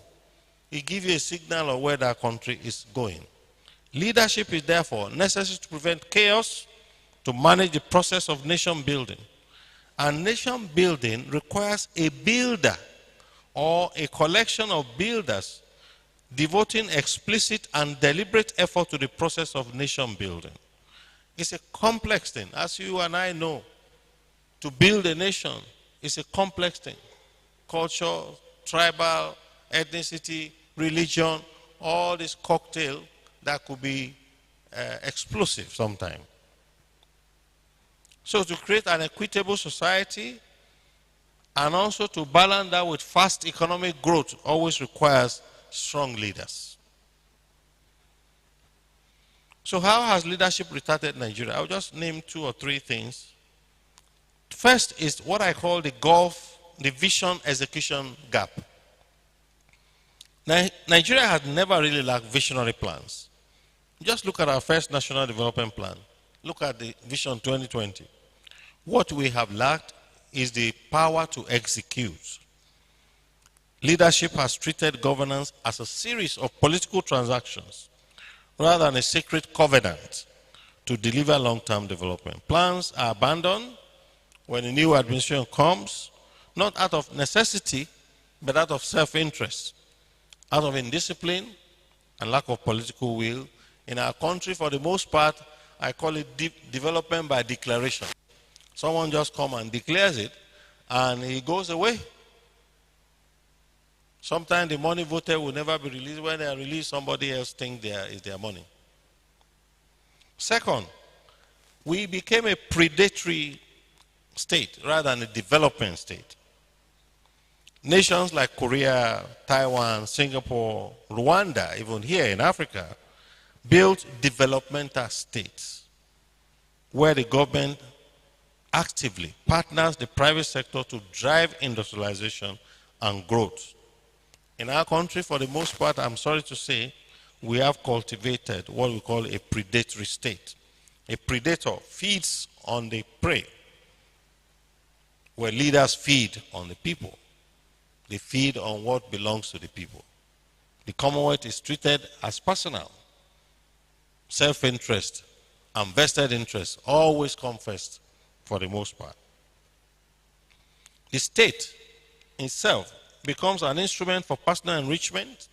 it gives you a signal of where that country is going. Leadership is therefore necessary to prevent chaos, to manage the process of nation building. And nation building requires a builder or a collection of builders devoting explicit and deliberate effort to the process of nation building. It's a complex thing. As you and I know, to build a nation is a complex thing. Culture, tribal, ethnicity, religion, all this cocktail that could be explosive sometimes. So to create an equitable society and also to balance that with fast economic growth always requires strong leaders. So how has leadership retarded Nigeria? I'll just name 2 or 3 things. First is what I call the vision execution gap. Nigeria has never really lacked visionary plans. Just look at our first national development plan. Look at the Vision 2020. What we have lacked is the power to execute. Leadership has treated governance as a series of political transactions rather than a sacred covenant to deliver long-term development. Plans are abandoned when a new administration comes, not out of necessity, but out of self-interest, out of indiscipline and lack of political will. In our country, for the most part, I call it development by declaration. Someone just comes and declares it, and he goes away. Sometimes the money voted will never be released. When they are released, somebody else thinks it's their money. Second, we became a predatory state rather than a developing state. Nations like Korea, Taiwan, Singapore, Rwanda, even here in Africa, built developmental states where the government actively partners the private sector to drive industrialization and growth. In our country, for the most part, I'm sorry to say, we have cultivated what we call a predatory state. A predator feeds on the prey, where leaders feed on the people. They feed on what belongs to the people. The Commonwealth is treated as personal. Self-interest and vested interest always come first for the most part. The state itself becomes an instrument for personal enrichment,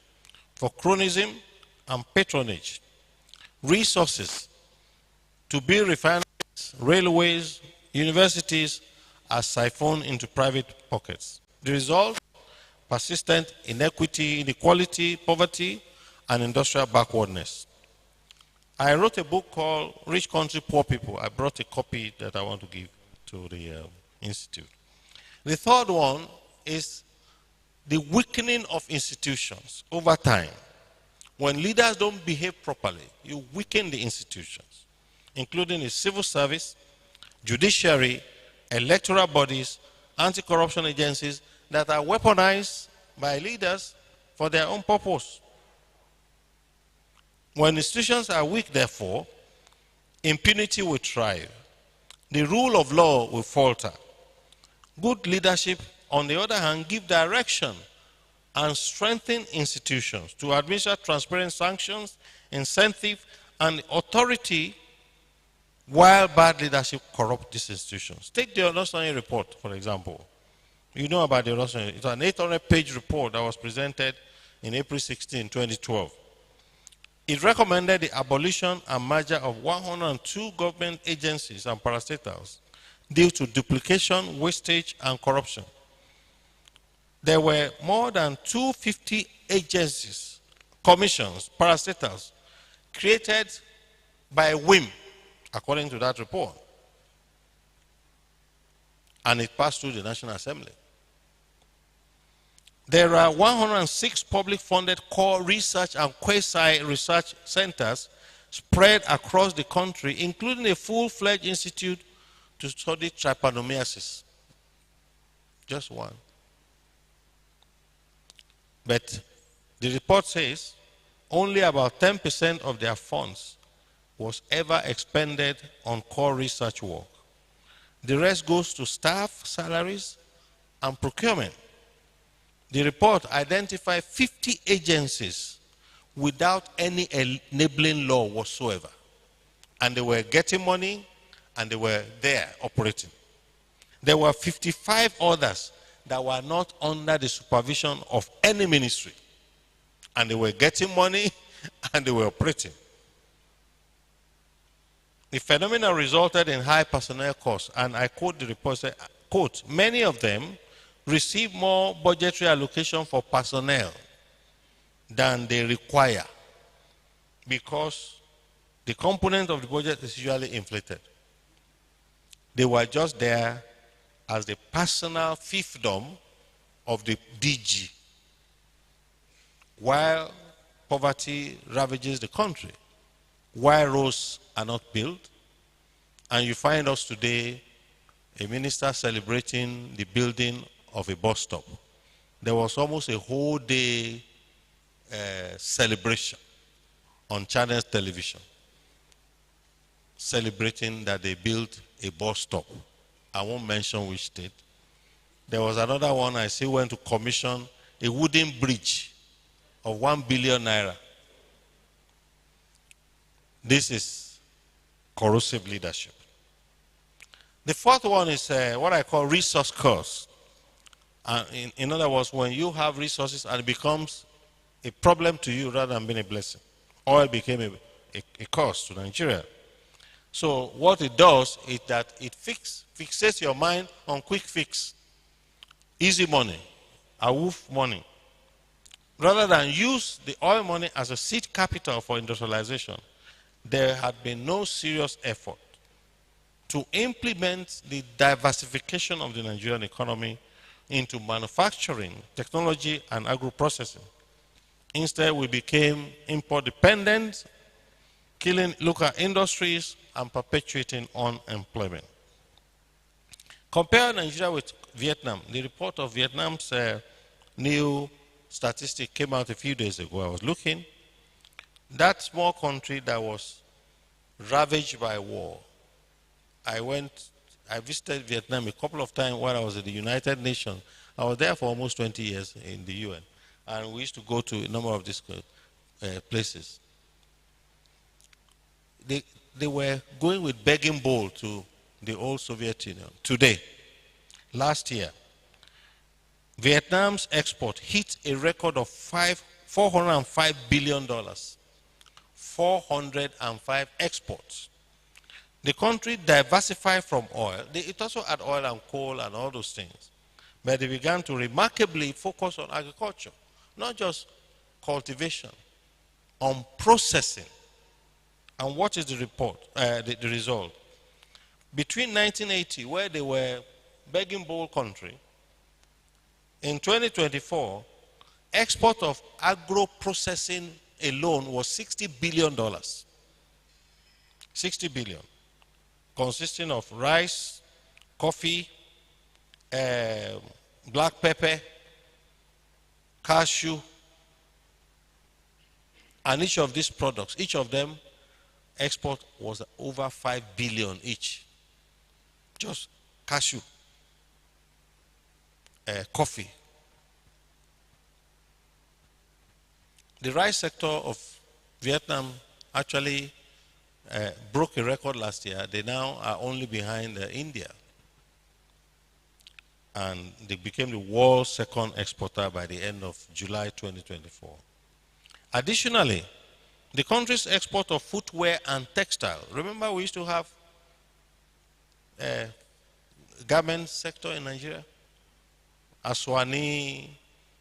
for cronyism and patronage. Resources to build refineries, railways, universities are siphoned into private pockets. The result? Persistent inequity, inequality, poverty, and industrial backwardness. I wrote a book called Rich Country, Poor People. I brought a copy that I want to give to the Institute. The third one is the weakening of institutions over time. When leaders don't behave properly, you weaken the institutions, including the civil service, judiciary, electoral bodies, anti-corruption agencies that are weaponized by leaders for their own purpose. When institutions are weak, therefore, impunity will thrive. The rule of law will falter. Good leadership, on the other hand, give direction and strengthen institutions to administer transparent sanctions, incentive, and authority, while bad leadership corrupt these institutions. Take the Olosanye report, for example. You know about the Olosanye. It's an 800-page report that was presented in April 16, 2012. It recommended the abolition and merger of 102 government agencies and parastatals due to duplication, wastage, and corruption. There were more than 250 agencies, commissions, parastatals created by whim, according to that report. And it passed through the National Assembly. There are 106 public-funded core research and quasi-research centers spread across the country, including a full-fledged institute to study trypanosomiasis. Just one. But the report says only about 10% of their funds was ever expended on core research work. The rest goes to staff, salaries, and procurement. The report identified 50 agencies without any enabling law whatsoever. And they were getting money, and they were there operating. There were 55 others that were not under the supervision of any ministry. And they were getting money, and they were operating. The phenomenon resulted in high personnel costs, and I quote the report, say, quote, many of them receive more budgetary allocation for personnel than they require because the component of the budget is usually inflated. They were just there as the personal fiefdom of the DG while poverty ravages the country, while roads are not built, and you find us today a minister celebrating the building of a bus stop. There was almost a whole day celebration on Channels Television, celebrating that they built a bus stop. I won't mention which state. There was another one I see went to commission a wooden bridge of 1 billion naira. This is corrosive leadership. The fourth one is what I call resource curse. In other words, when you have resources and it becomes a problem to you rather than being a blessing. Oil became a curse to Nigeria. So what it does is that it fixates your mind on quick fix, easy money, awoof money. Rather than use the oil money as a seed capital for industrialization, there had been no serious effort to implement the diversification of the Nigerian economy into manufacturing, technology, and agro-processing. Instead, we became import dependent, killing local industries and perpetuating unemployment. Compare Nigeria with Vietnam. The report of Vietnam's new statistic came out a few days ago. I was looking. That small country that was ravaged by war. I visited Vietnam a couple of times while I was at the United Nations. I was there for almost 20 years in the UN. And we used to go to a number of these places. They were going with begging bowl to the old Soviet Union. Today, last year, Vietnam's export hit a record of $405 billion. 405 exports. The country diversified from oil. It also had oil and coal and all those things. But they began to remarkably focus on agriculture, not just cultivation, on processing. And what is the report, the result? Between 1980, where they were begging bowl country, in 2024, export of agro-processing alone was $60 billion. 60 billion. Consisting of rice, coffee, black pepper, cashew, and each of these products, each of them export was over 5 billion each. Just cashew, coffee. The rice sector of Vietnam actually broke a record last year. They now are only behind India. And they became the world's second exporter by the end of July 2024. Additionally, the country's export of footwear and textile. Remember we used to have a garment sector in Nigeria? Aswani,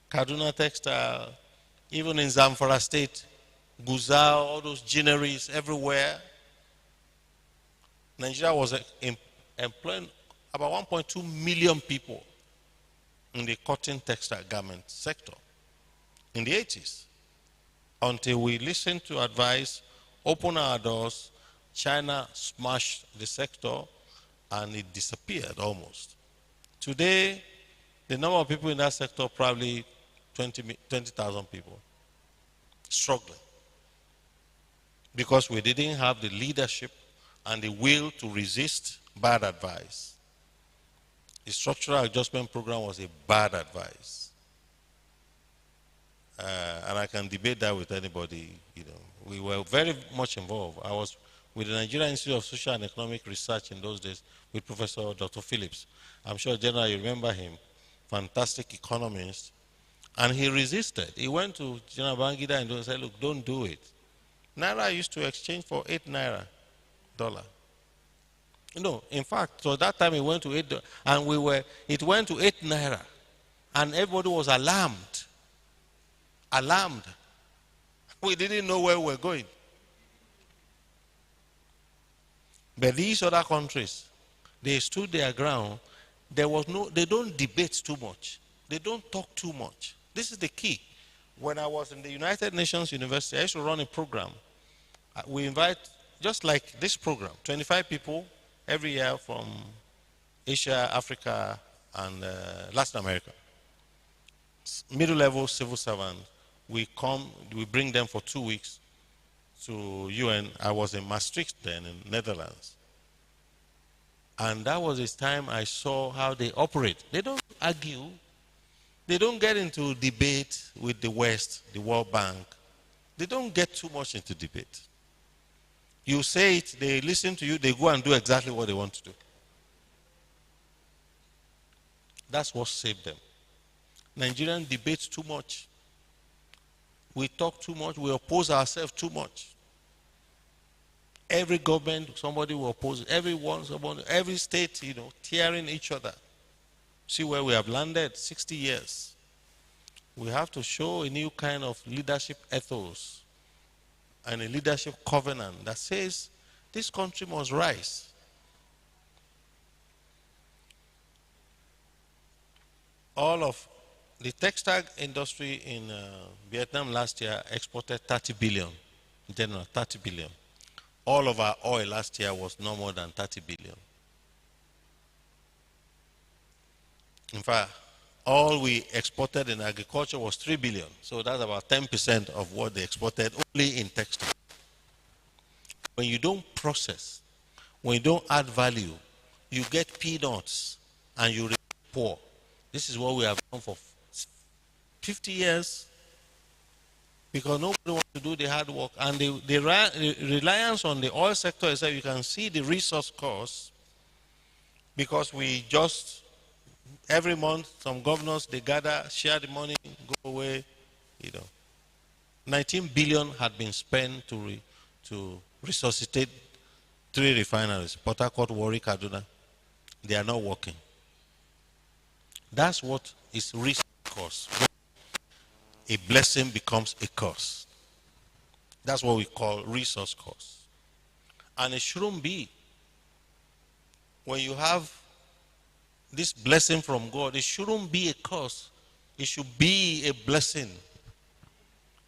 Kaduna Textile, even in Zamfara State, Guzau, all those ginneries everywhere. Nigeria was employing about 1.2 million people in the cotton textile garment sector in the 80s. Until we listened to advice, opened our doors, China smashed the sector and it disappeared almost. Today, the number of people in that sector probably 20,000 people struggling because we didn't have the leadership and the will to resist bad advice. The structural adjustment program was a bad advice. And I can debate that with anybody. You know, we were very much involved. I was with the Nigerian Institute of Social and Economic Research in those days with Professor Dr. Phillips. I'm sure, General, you remember him. Fantastic economist. And he resisted. He went to General Bangida and said, look, don't do it. Naira used to exchange for 8 naira dollar. No, in fact, so that time it went to 8, and it went to 8 naira. And everybody was alarmed. Alarmed. We didn't know where we were going. But these other countries, they stood their ground. They don't debate too much. They don't talk too much. This is the key. When I was in the United Nations University, I used to run a program. We invite, just like this program, 25 people every year from Asia, Africa, and Latin America. Middle-level civil servants. We bring them for 2 weeks to UN. I was in Maastricht then in Netherlands. And that was the time I saw how they operate. They don't argue. They don't get into debate with the West, the World Bank. They don't get too much into debate. You say it, they listen to you, they go and do exactly what they want to do. That's what saved them. Nigerians debate too much. We talk too much. We oppose ourselves too much. Every government, somebody will oppose it. Everyone, somebody, every state, tearing each other. See where we have landed, 60 years. We have to show a new kind of leadership ethos and a leadership covenant that says this country must rise. All of the textile industry in Vietnam last year exported 30 billion, in general, 30 billion. All of our oil last year was no more than 30 billion. In fact, all we exported in agriculture was 3 billion. So that's about 10% of what they exported only in textile. When you don't process, when you don't add value, you get peanuts and you remain poor. This is what we have done for 50 years because nobody wants to do the hard work. And the reliance on the oil sector is that you can see the resource costs because we just, every month, some governors, they gather, share the money, go away, 19 billion had been spent to resuscitate 3 refineries, Port Harcourt, Warri, Kaduna. They are not working. That's what is resource cost. A blessing becomes a curse. That's what we call resource cost. And it shouldn't be. When you have this blessing from God, it shouldn't be a curse. It should be a blessing.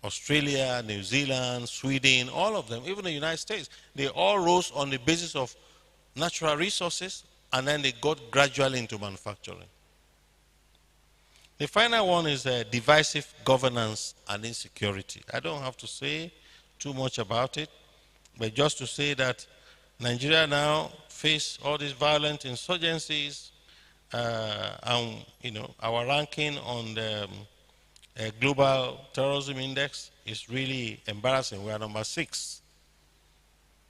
Australia, New Zealand, Sweden, all of them, even the United States, they all rose on the basis of natural resources, and then they got gradually into manufacturing. The final one is divisive governance and insecurity. I don't have to say too much about it, but just to say that Nigeria now face all these violent insurgencies, and our ranking on the global terrorism index is really embarrassing. We are number 6,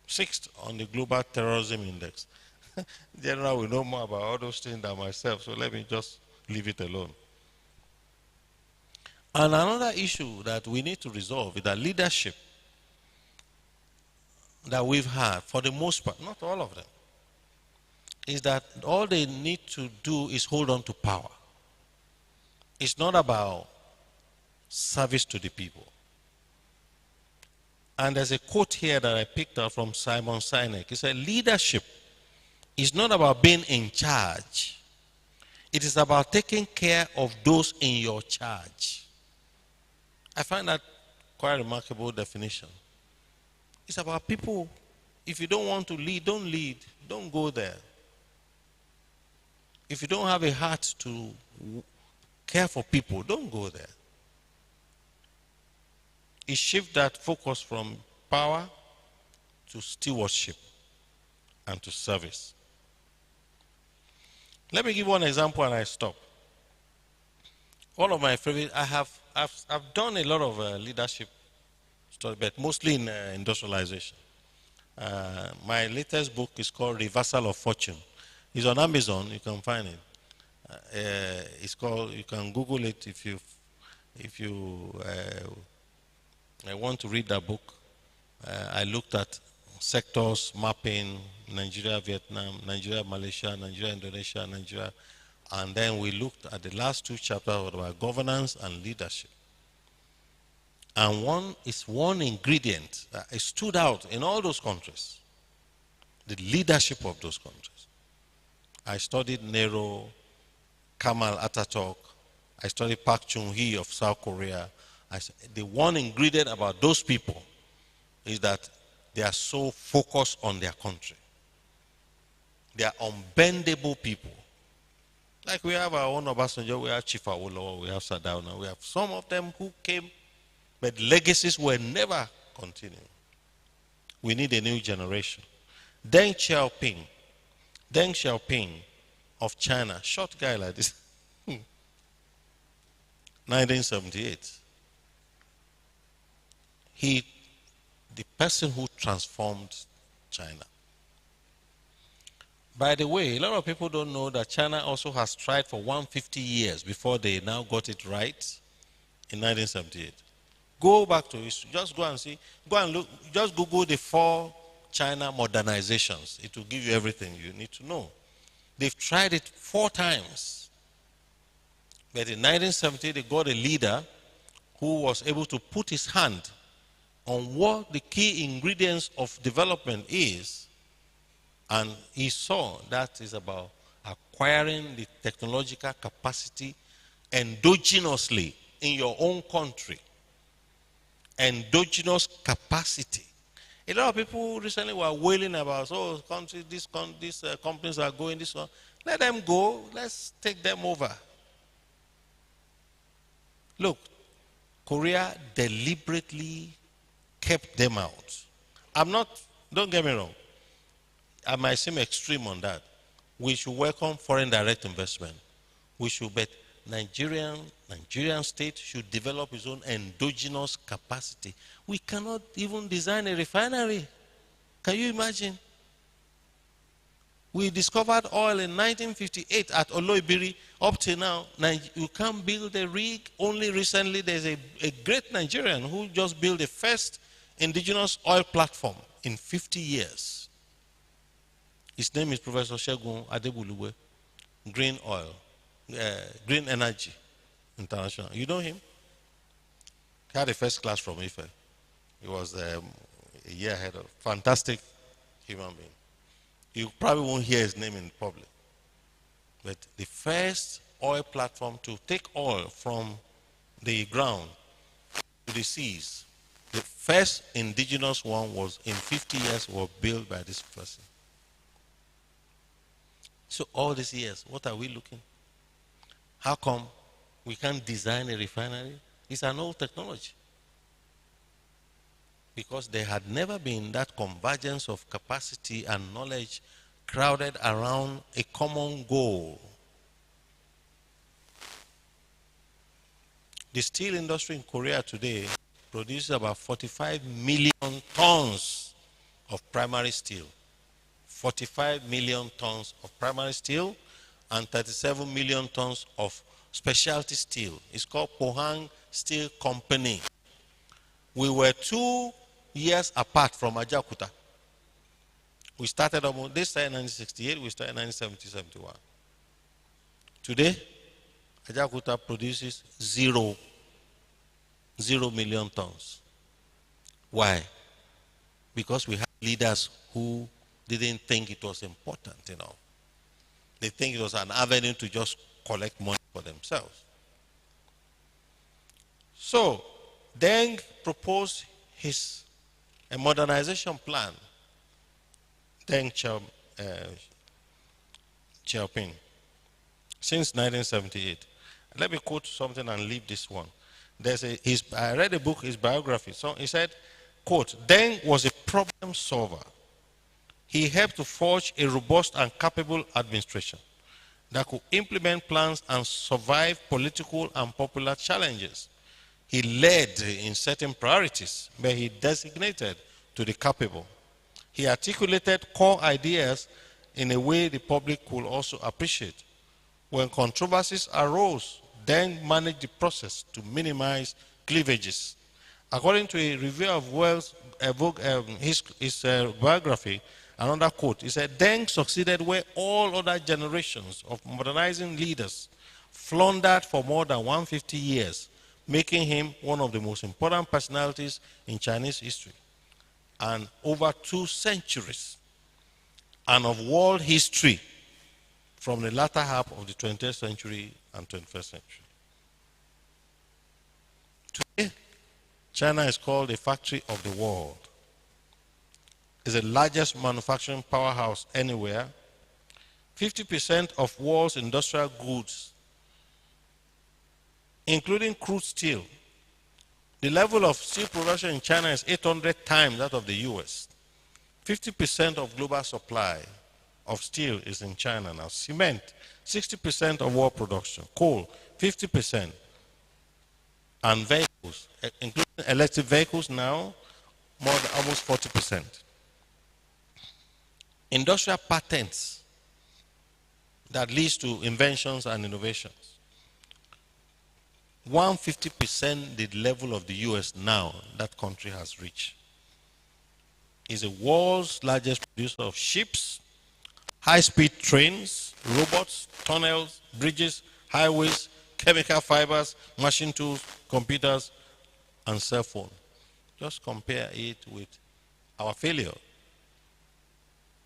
6th on the global terrorism index. General will know more about all those things than myself, so let me just leave it alone. And another issue that we need to resolve is that leadership that we've had, for the most part, not all of them, is that all they need to do is hold on to power. It's not about service to the people. And there's a quote here that I picked up from Simon Sinek. He said, leadership is not about being in charge. It is about taking care of those in your charge. I find that quite a remarkable definition. It's about people. If you don't want to lead, don't go there. If you don't have a heart to care for people, don't go there. It shifts that focus from power to stewardship and to service. Let me give one example and I stop. One of my favorite, I've done a lot of leadership study, but mostly in industrialization. My latest book is called Reversal of Fortune. It's on Amazon, you can find it. It's called, you can Google it if you want to read that book. I looked at sectors mapping Nigeria, Vietnam, Nigeria, Malaysia, Nigeria, Indonesia, Nigeria. And then we looked at the last 2 chapters about governance and leadership. And one ingredient that stood out in all those countries, the leadership of those countries. I studied Nehru, Kemal Atatürk, I studied Park Chung-hee of South Korea. The one ingredient about those people is that they are so focused on their country. They are unbendable people. Like we have our own Obasanjo, we have Chief Awolowo, we have Sardauna, we have some of them who came, but legacies were never continuing. We need a new generation. Deng Xiaoping of China, short guy like this, 1978. The person who transformed China. By the way, a lot of people don't know that China also has tried for 150 years before they now got it right in 1978. Go back to history. Just go and see. Go and look. Just Google the 4 China modernizations. It will give you everything you need to know. They've tried it 4 times. But in 1978, they got a leader who was able to put his hand on what the key ingredients of development is. And he saw that is about acquiring the technological capacity endogenously in your own country. Endogenous capacity. A lot of people recently were wailing about, oh, country, these companies are going this one. Let them go. Let's take them over. Look, Korea deliberately kept them out. Don't get me wrong. I might seem extreme on that. We should welcome foreign direct investment. We should bet Nigerian state should develop its own endogenous capacity. We cannot even design a refinery. Can you imagine? We discovered oil in 1958 at Oloibiri. Up to now, you can't build a rig. Only recently there's a great Nigerian who just built the first indigenous oil platform in 50 years. His name is Professor Shegun Adebuluwe, Green Oil, Green Energy International. You know him? He had a first class from IFE. He was a year ahead of fantastic human being. You probably won't hear his name in public. But the first oil platform to take oil from the ground to the seas, the first indigenous one was in 50 years was built by this person. So all these years, what are we looking? How come we can't design a refinery? It's an old technology. Because there had never been that convergence of capacity and knowledge crowded around a common goal. The steel industry in Korea today produces about 45 million tons of primary steel. 45 million tons of primary steel and 37 million tons of specialty steel. It's called Pohang Steel Company. We were 2 years apart from Ajaokuta. We started almost, they started in 1968, we started in 1970-71. Today, Ajaokuta produces 0 million tons. Why? Because we have leaders who didn't think it was important, you know. They think it was an avenue to just collect money for themselves. So, Deng proposed a modernization plan, Deng Xiaoping, since 1978. Let me quote something and leave this one. I read a book, his biography. So he said, quote, Deng was a problem solver. He helped to forge a robust and capable administration that could implement plans and survive political and popular challenges. He led in setting priorities, but he designated to the capable. He articulated core ideas in a way the public could also appreciate. When controversies arose, Deng managed the process to minimize cleavages. According to a review of his biography, another quote, he said, Deng succeeded where all other generations of modernizing leaders floundered for more than 150 years, making him one of the most important personalities in Chinese history, and over 2 centuries, and of world history from the latter half of the 20th century and 21st century. Today, China is called the factory of the world. It's the largest manufacturing powerhouse anywhere. 50% of world's industrial goods, including crude steel. The level of steel production in China is 800 times that of the US. 50% of global supply of steel is in China now. Cement, 60% of world production. Coal, 50%. And vehicles, including electric vehicles now, more than almost 40%. industrial patents that leads to inventions and innovations. 150% the level of the US now that country has reached. Is the world's largest producer of ships, high-speed trains, robots, tunnels, bridges, highways, chemical fibers, machine tools, computers, and cell phone. Just compare it with our failure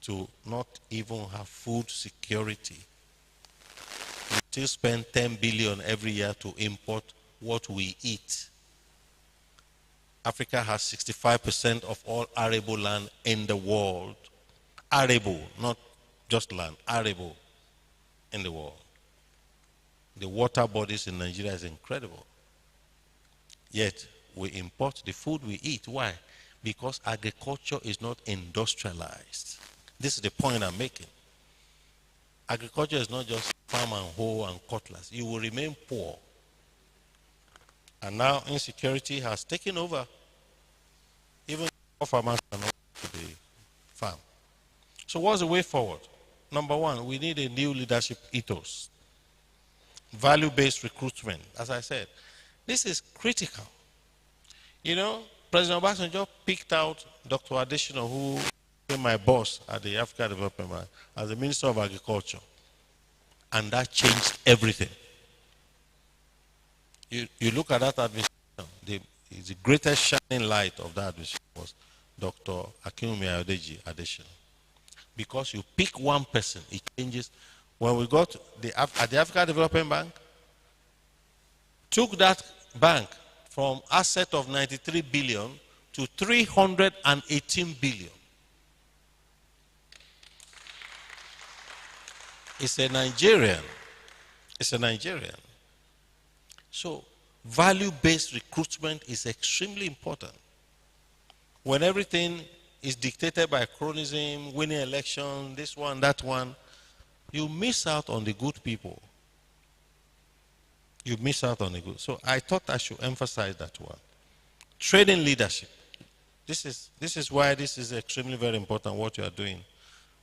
to not even have food security. We still spend 10 billion every year to import what we eat. Africa has 65% of all arable land in the world. Arable, not just land, arable in the world. The water bodies in Nigeria is incredible. Yet, we import the food we eat. Why? Because agriculture is not industrialized. This is the point I'm making. Agriculture is not just farm and hoe and cutlass. You will remain poor. And now insecurity has taken over. Even farmers cannot go to the farm. So what's the way forward? Number one, we need a new leadership ethos. Value-based recruitment. As I said, this is critical. You know, President Obasanjo picked out Dr. Adesina, who became my boss at the Africa Development Bank, as the Minister of Agriculture. And that changed everything. You look at that administration, the greatest shining light of that administration was Dr. Akinwumi Adeji Adesina. Because you pick one person, it changes. When we got at the Africa Development Bank, took that bank from asset of 93 billion to 318 billion. It's a Nigerian. It's a Nigerian. So value-based recruitment is extremely important. When everything is dictated by cronyism, winning election, this one, that one, you miss out on the good people. You miss out on the good. So I thought I should emphasize that one. Training leadership. This is why this is extremely very important, what you are doing.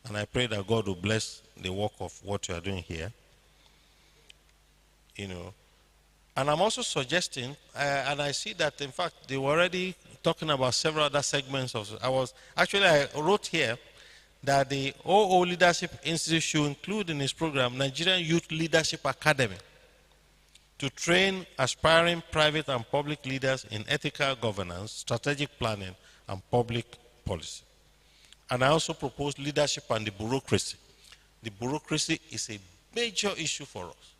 And I pray that God will bless the work of what you are doing here. You know. And I'm also suggesting, and I see that in fact they were already talking about several other segments of. I wrote here that the OO Leadership Institute should include in its program Nigerian Youth Leadership Academy to train aspiring private and public leaders in ethical governance, strategic planning, and public policy. And I also propose leadership and the bureaucracy. The bureaucracy is a major issue for us,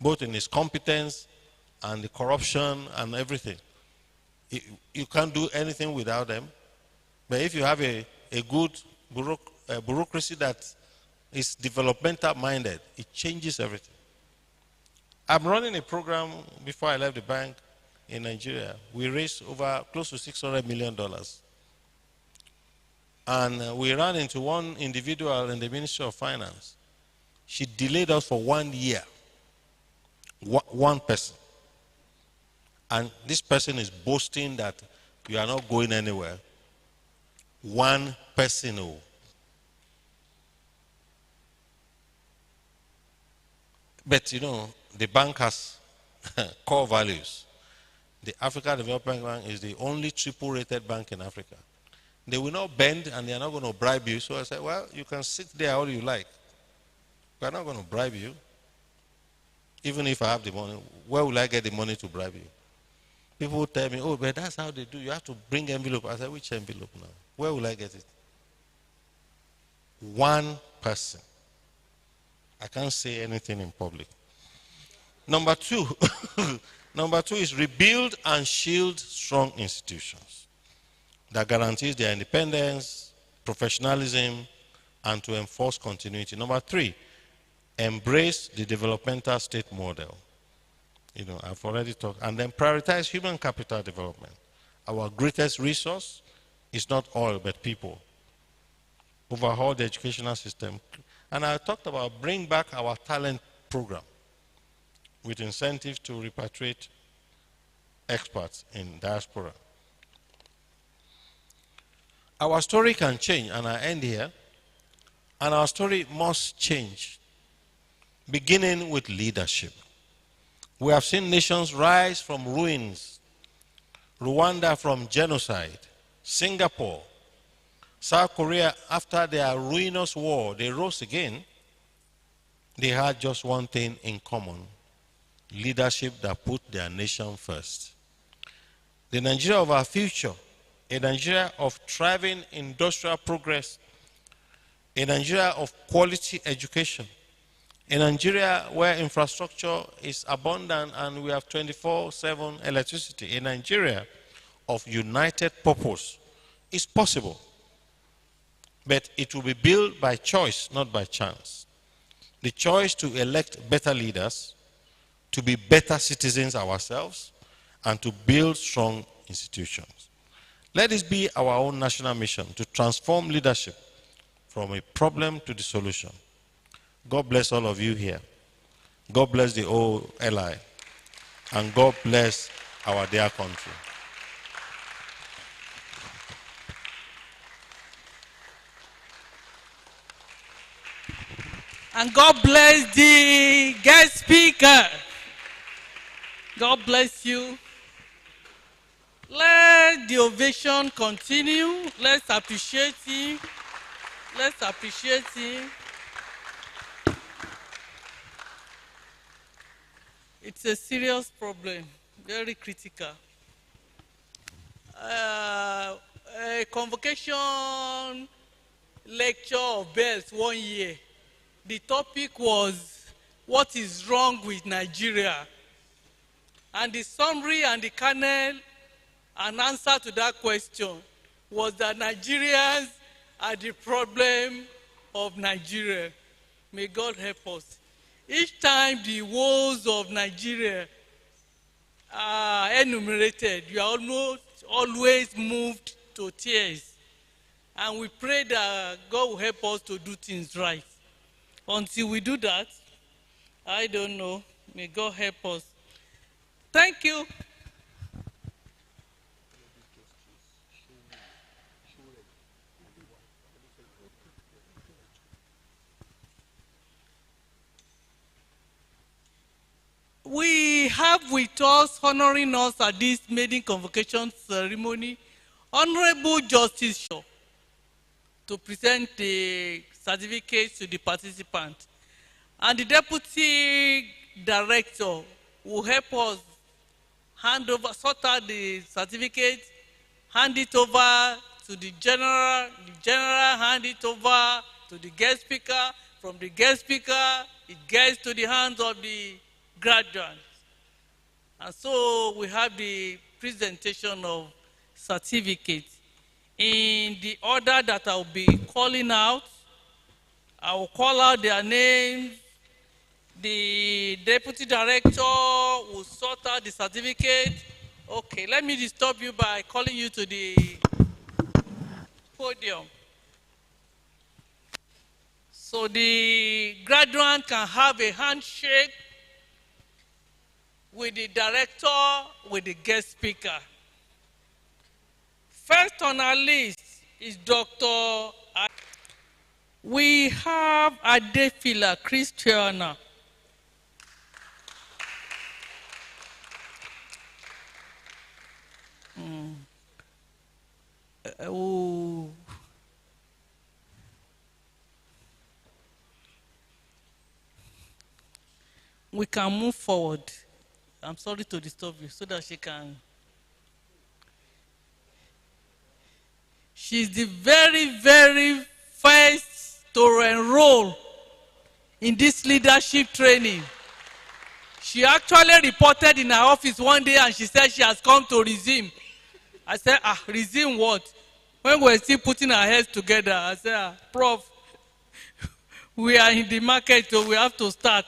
both in its competence and the corruption and everything. You can't do anything without them. But if you have a good bureaucracy that is developmental minded, it changes everything. I'm running a program before I left the bank in Nigeria. We raised over close to $600 million. And we ran into one individual in the Ministry of Finance. She delayed us for 1 year. One person. And this person is boasting that you are not going anywhere. One person. Oh. But you know, the bank has core values. The Africa Development Bank is the only triple-rated bank in Africa. They will not bend and they are not going to bribe you. So I said, well, you can sit there all you like. We are not going to bribe you. Even if I have the money, where will I get the money to bribe you? People will tell me, oh, but that's how they do. You have to bring envelope. I said, which envelope now? Where will I get it? One person. I can't say anything in public. Number two, number two is rebuild and shield strong institutions that guarantees their independence, professionalism, and to enforce continuity. Number three, embrace the developmental state model. You know, I've already talked. And then prioritize human capital development. Our greatest resource is not oil, but people. Overhaul the educational system. And I talked about bring back our talent program with incentives to repatriate experts in diaspora. Our story can change, and I end here. And our story must change, beginning with leadership. We have seen nations rise from ruins. Rwanda from genocide. Singapore. South Korea, after their ruinous war, they rose again. They had just one thing in common: leadership that put their nation first. The Nigeria of our future, a Nigeria of thriving industrial progress, a Nigeria of quality education, a Nigeria where infrastructure is abundant and we have 24/7 electricity, a Nigeria of united purpose is possible. But it will be built by choice, not by chance. The choice to elect better leaders, to be better citizens ourselves, and to build strong institutions. Let this be our own national mission, to transform leadership from a problem to the solution. God bless all of you here. God bless the OLI. And God bless our dear country. And God bless the guest speaker. God bless you. Let the ovation continue. Let's appreciate him. Let's appreciate him. It's a serious problem, very critical. A convocation lecture of bells 1 year. The topic was, what is wrong with Nigeria? And the summary and the kernel and answer to that question was that Nigerians are the problem of Nigeria. May God help us. Each time the woes of Nigeria are enumerated, you are always moved to tears. And we pray that God will help us to do things right. Until we do that, I don't know. May God help us. Thank you. We have with us, honoring us at this maiden convocation ceremony, Honorable Justice Shaw, to present the certificate to the participant. And the Deputy Director will help us sort out the certificate, hand it over to the general hand it over to the guest speaker. From the guest speaker, it gets to the hands of the graduates. And so we have the presentation of certificates. In the order that I'll be calling out, I will call out their names. The Deputy Director will sort out the certificate. Okay, let me disturb you by calling you to the podium. So the graduate can have a handshake with the director, with the guest speaker. First on our list is Dr. We have Adefila Christiana. We can move forward. I'm sorry to disturb you, so that she can. She's the very, very first to enroll in this leadership training. She actually reported in her office one day and she said she has come to resume. I said, resume what? When we're still putting our heads together, I said, Prof, we are in the market, so we have to start.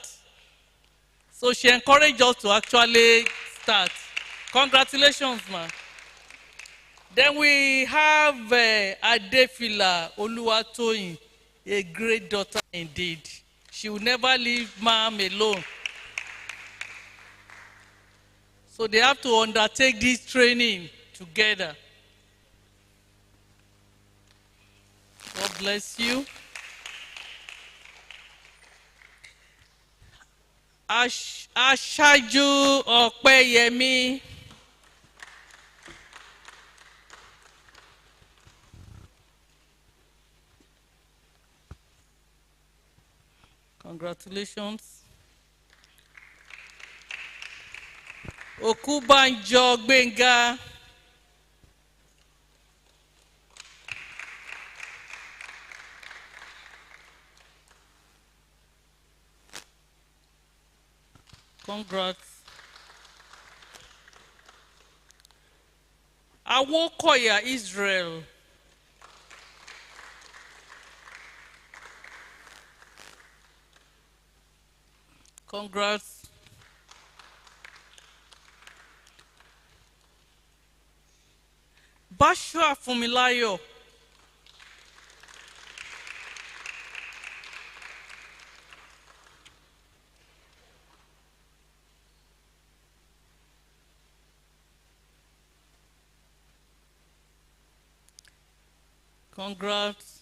So she encouraged us to actually start. Congratulations, man. Then we have Adefila Oluwatoyin, a great daughter indeed. She will never leave mom alone. So they have to undertake this training together. God bless you. Aṣáájú Ọpẹ́yẹmí. Congratulations. Okubanjo Gbenga. Congrats. Awokoya Israel. Congrats. Bashua Fumilayo. Congrats.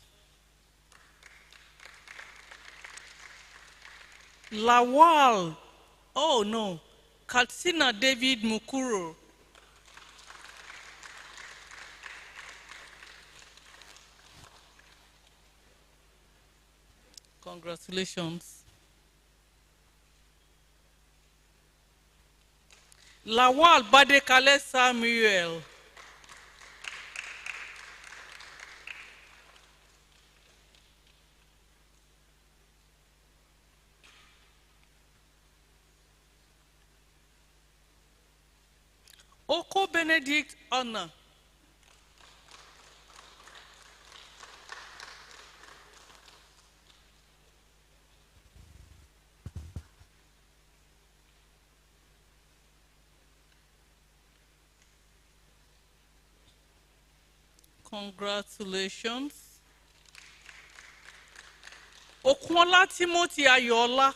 Lawal. Oh no. Katsina David Mukuro. Congratulations. Lawal Badekale Samuel. Oko Benedict Honor. Congratulations. Okunola Timothy Ayola.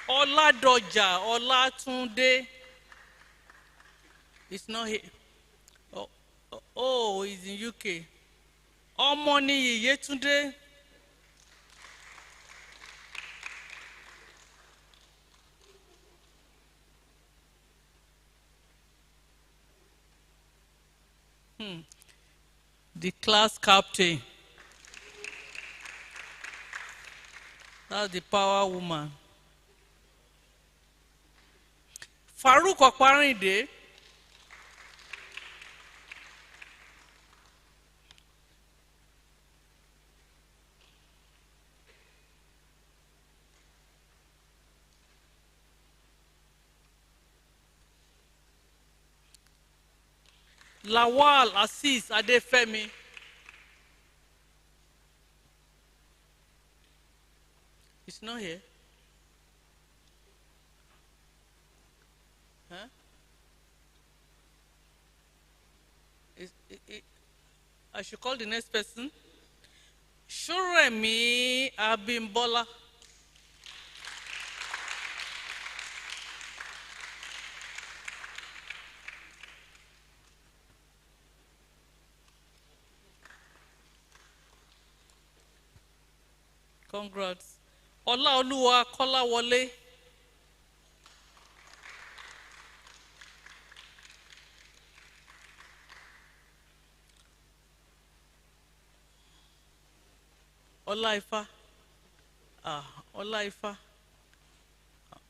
Oladoja Olatunde. It's not here. Oh, he's in UK. Omoni Yetunde. The class captain. That's the power woman. Farouk Okparinde. Lawal Assis Adefemi. It's not here. Huh? I should call the next person. Shuremi Abimbola. Congrats. Olaoluwa Kolawole. Olaifa. Olaifa.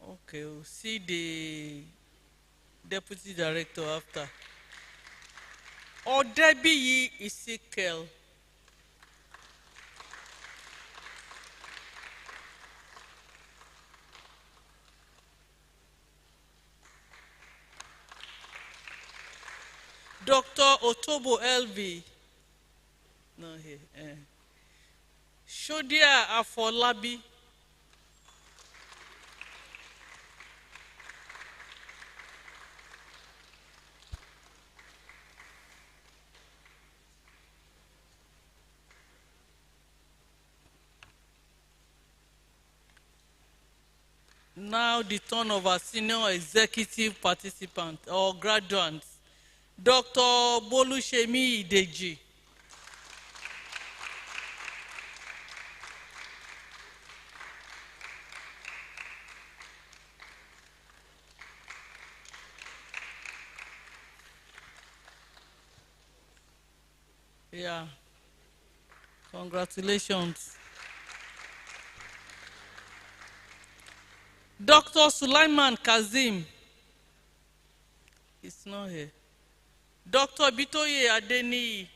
Okay, we'll see the deputy director after. Odebiyi Ezekiel. Dr. Otobo LV. No, here. Shodia Afolabi. Now the turn of our senior executive participant or graduates, Dr. Bolushemi Ideji. Yeah, congratulations. Dr. Sulaiman Kazim is not here. Dr. Bitoye Adeniyi.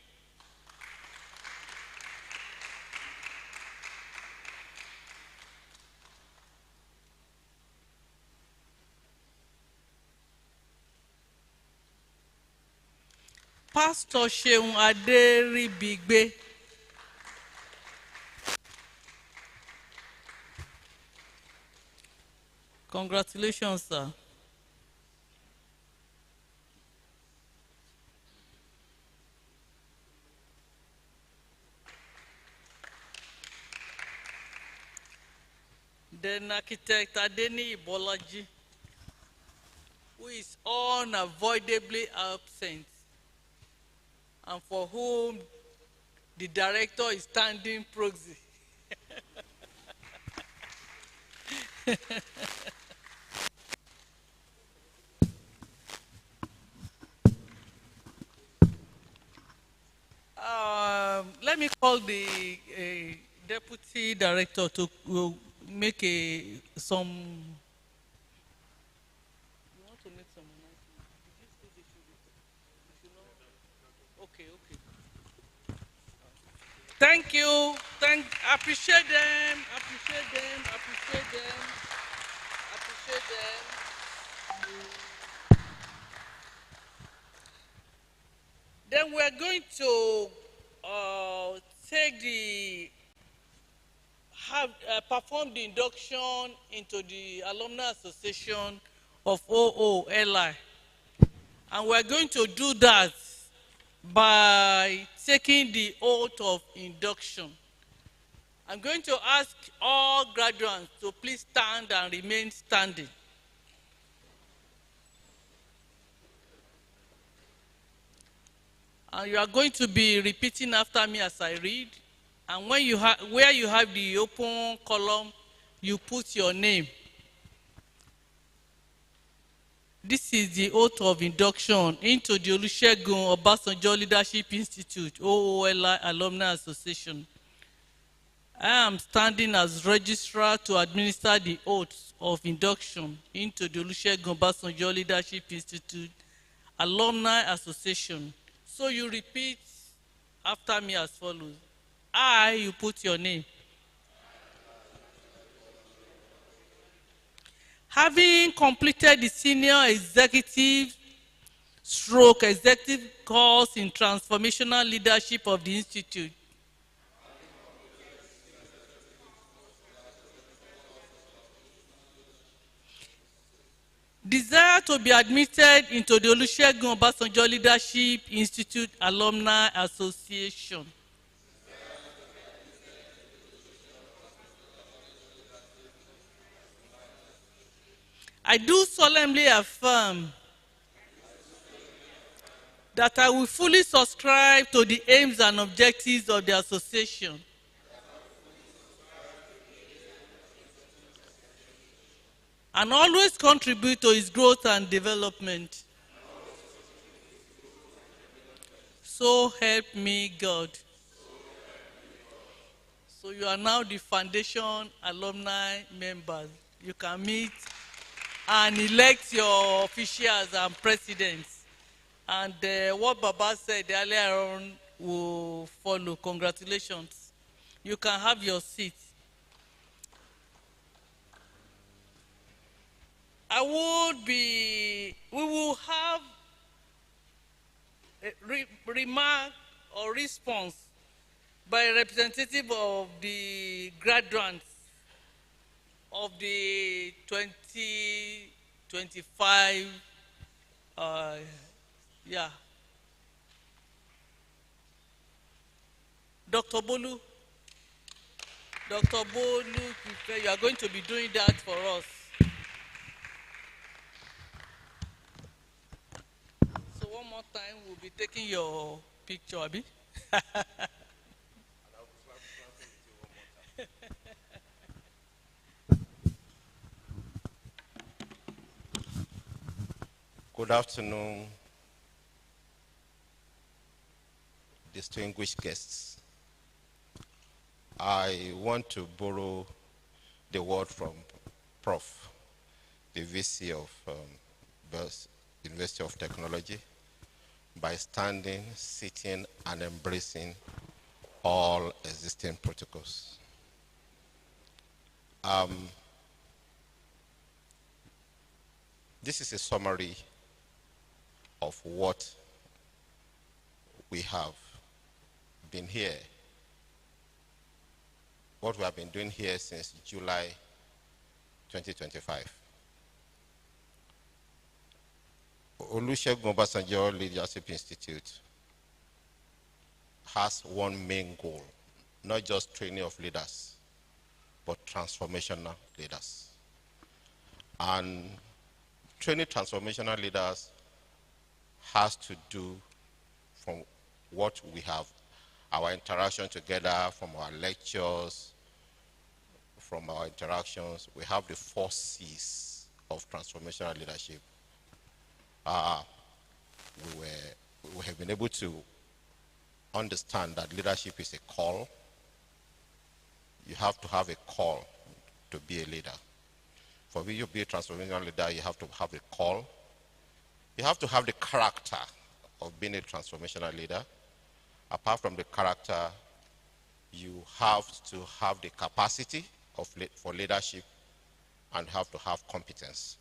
Pastor Seun Aderibigbe. Congratulations, sir. Then architect Adeniyi Bolaji, who is unavoidably absent and for whom the director is standing proxy. Let me call the deputy director to make some. You want to make some announcement? Did you say they should know? Okay, okay. Thank you. Appreciate them. Appreciate them. Appreciate them. Appreciate them. Then we're going to perform the induction into the Alumni Association of OOLI. And we're going to do that by taking the oath of induction. I'm going to ask all graduates to please stand and remain standing. And you are going to be repeating after me as I read. And when where you have the open column, you put your name. This is the oath of induction into the Olusegun Obasanjo Leadership Institute, OOLI Alumni Association. I am standing as registrar to administer the oath of induction into the Olusegun Obasanjo Leadership Institute Alumni Association. So you repeat after me as follows. I, you put your name. Having completed the senior executive course in transformational leadership of the Institute, desire to be admitted into the Olusegun Obasanjo Leadership Institute Alumni Association. I do solemnly affirm that I will fully subscribe to the aims and objectives of the association and always contribute to its growth and development. So help me God. So you are now the foundation alumni members. You can meet and elect your officials and presidents. And what Baba said earlier on will follow. Congratulations. You can have your seat. We will have a remark or response by a representative of the graduates of the 2025, Dr. Bolu, you are going to be doing that for us. one more time, we'll be taking your picture, Abi. Good afternoon, distinguished guests. I want to borrow the word from Prof, the VC of Bells University of Technology, by standing, sitting, and embracing all existing protocols. This is a summary of what we have been here, what we have been doing here since July 2025. Olusegun Obasanjo Leadership Institute has one main goal, not just training of leaders, but transformational leaders. And training transformational leaders has to do from what we have, our interaction together, from our lectures, from our interactions. We have the 4 C's of transformational leadership. We have been able to understand that leadership is a call. You have to have a call to be a leader. For you to be a transformational leader, you have to have a call. You have to have the character of being a transformational leader. Apart from the character, you have to have the capacity for leadership and have to have competence.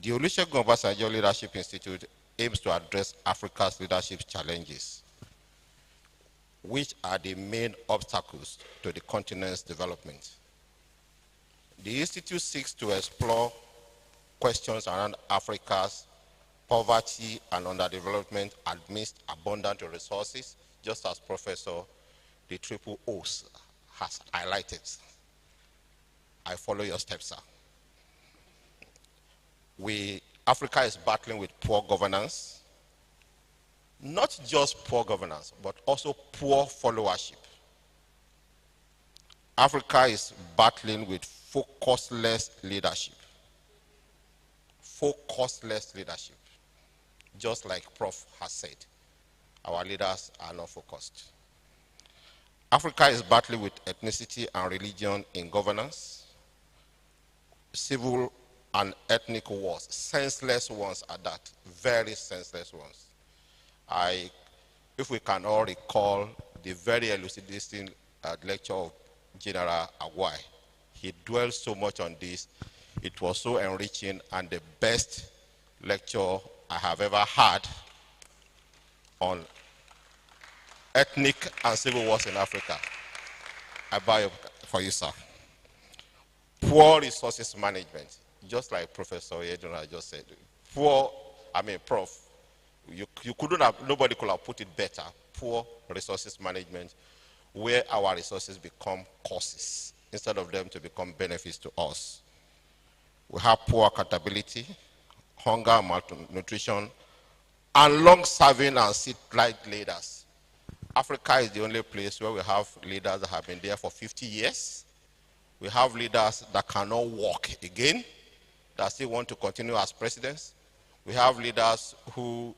The Olusegun Obasanjo Leadership Institute aims to address Africa's leadership challenges, which are the main obstacles to the continent's development. The Institute seeks to explore questions around Africa's poverty and underdevelopment amidst abundant resources, just as Professor the Triple O's has highlighted. I follow your steps, sir. Africa is battling with poor governance, not just poor governance, but also poor followership. Africa is battling with focusless leadership. Focusless leadership. Just like Prof has said, our leaders are not focused. Africa is battling with ethnicity and religion in governance, civil and ethnic wars, senseless ones at that, very senseless ones. If we can all recall the very elucidating lecture of General Agwai, he dwelled so much on this. It was so enriching and the best lecture I have ever had on ethnic and civil wars in Africa. I buy it for you, sir. Poor resources management, just like Professor Yeduna just said. Prof, you couldn't have, nobody could have put it better. Poor resources management, where our resources become costs instead of them to become benefits to us. We have poor accountability, hunger, malnutrition, and long-serving and sit-like leaders. Africa is the only place where we have leaders that have been there for 50 years. We have leaders that cannot walk again, that still want to continue as presidents. We have leaders who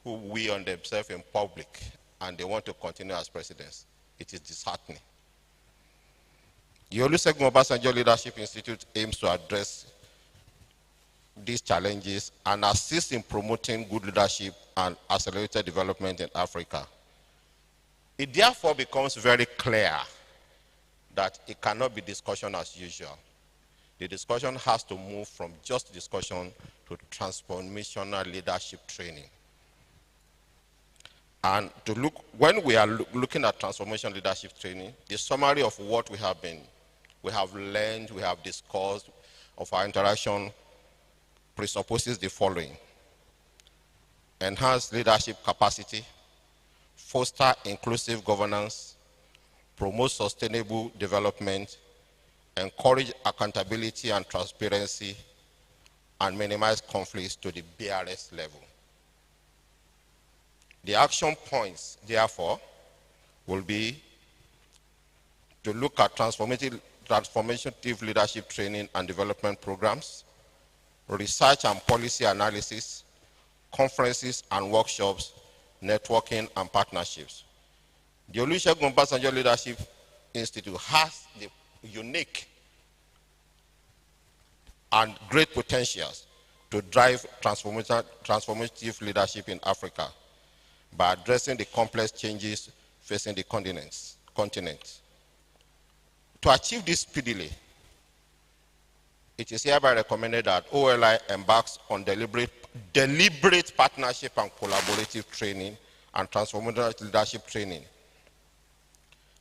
wee on themselves in public and they want to continue as presidents. It is disheartening. The Olusegun Obasanjo Leadership Institute aims to address these challenges and assist in promoting good leadership and accelerated development in Africa. It therefore becomes very clear that it cannot be discussion as usual. The discussion has to move from just discussion to transformational leadership training. And to look, when we are looking at transformational leadership training, the summary of what we have learned, we have discussed of our interaction presupposes the following: enhance leadership capacity, foster inclusive governance, promote sustainable development, encourage accountability and transparency, and minimize conflicts to the barest level. The action points, therefore, will be to look at transformative leadership training and development programs, research and policy analysis, conferences and workshops, networking and partnerships. The Olusegun Obasanjo Leadership Institute has the unique and great potentials to drive transformative leadership in Africa by addressing the complex changes facing the continent. To achieve this speedily, it is hereby recommended that OLI embarks on deliberate partnership and collaborative training and transformative leadership training,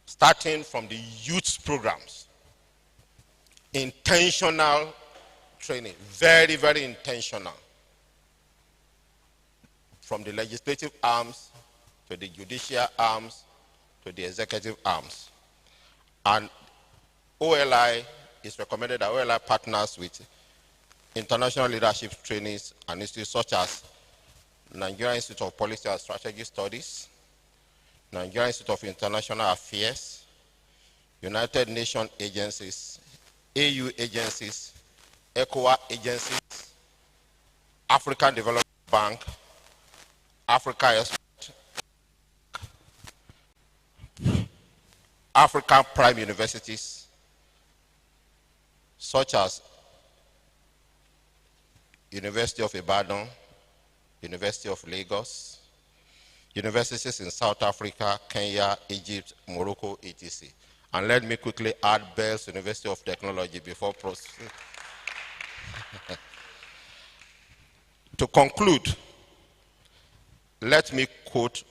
starting from the youth programs. Intentional training, very, very intentional. From the legislative arms to the judicial arms to the executive arms. And OLI is recommended that OLI partners with international leadership trainings and institutes such as Nigerian Institute of Policy and Strategic Studies, Nigerian Institute of International Affairs, United Nations agencies, AU agencies, ECOWAS agencies, African Development Bank, Africa African prime universities, such as University of Ibadan, University of Lagos, universities in South Africa, Kenya, Egypt, Morocco, etc. And let me quickly add Bells University of Technology before proceeding. To conclude, let me quote